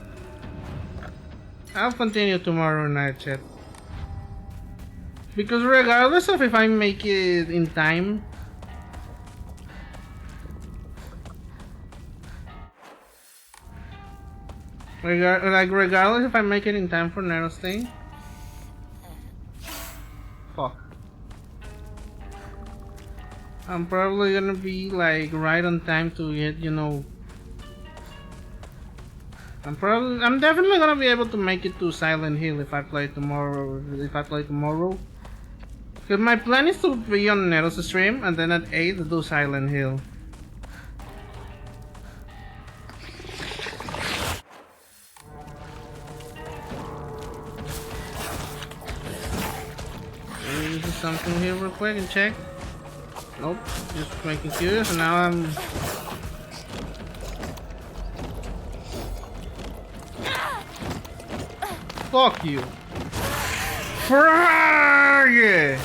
Speaker 1: I'll continue tomorrow night, chat. Because regardless of if I make it in time, regardless if I make it in time for Nero's thing, fuck. I'm probably gonna be like right on time to get, you know. I'm definitely gonna be able to make it to Silent Hill if I play tomorrow. Cause my plan is to be on Nero's stream and then at 8 do Silent Hill. Maybe do something here real quick and check. Nope, just making curious, and now I'm. Fuck you. Frag!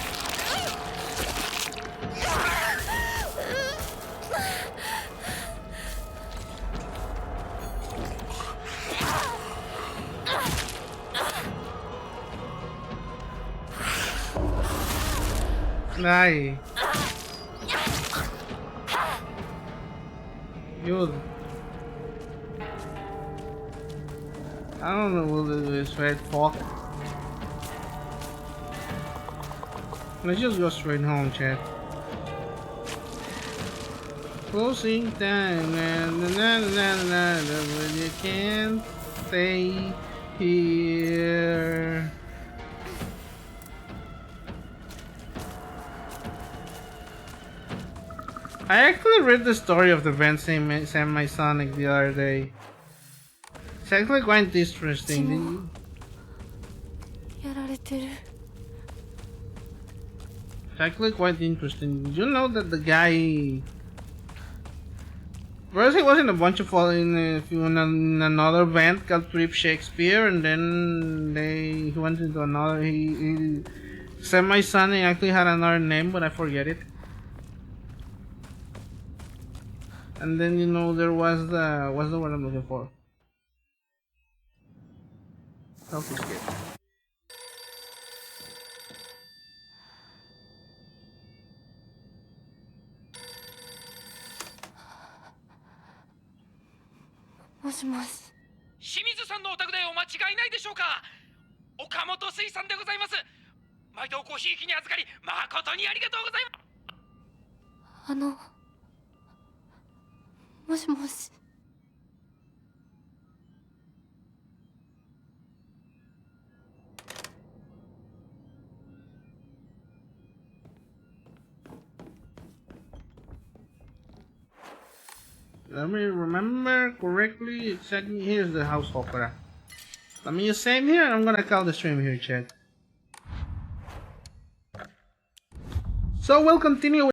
Speaker 1: Die. Good. I don't know what it is, right? Fuck. Let's just go straight home, chat. Closing time, but you can't stay here. I actually read the story of the band Semi-Sonic the other day. It's actually quite interesting. It's actually quite interesting. Did you know that the guy... First he was in a bunch of in another band called Trip Shakespeare, and then he went into another... Semi-Sonic actually had another name, but I forget it. And then, you know, there was what's the word I'm looking for? Self-escape.
Speaker 7: んのお宅でお間違いないでしょうか。岡本水産でございます。毎度ごひいきに預かり誠にありがとうございます。
Speaker 4: もしもし。
Speaker 1: Let me remember correctly. Exactly, here's the house opera. Let me just save here and I'm gonna call the stream here, chat. So we'll continue with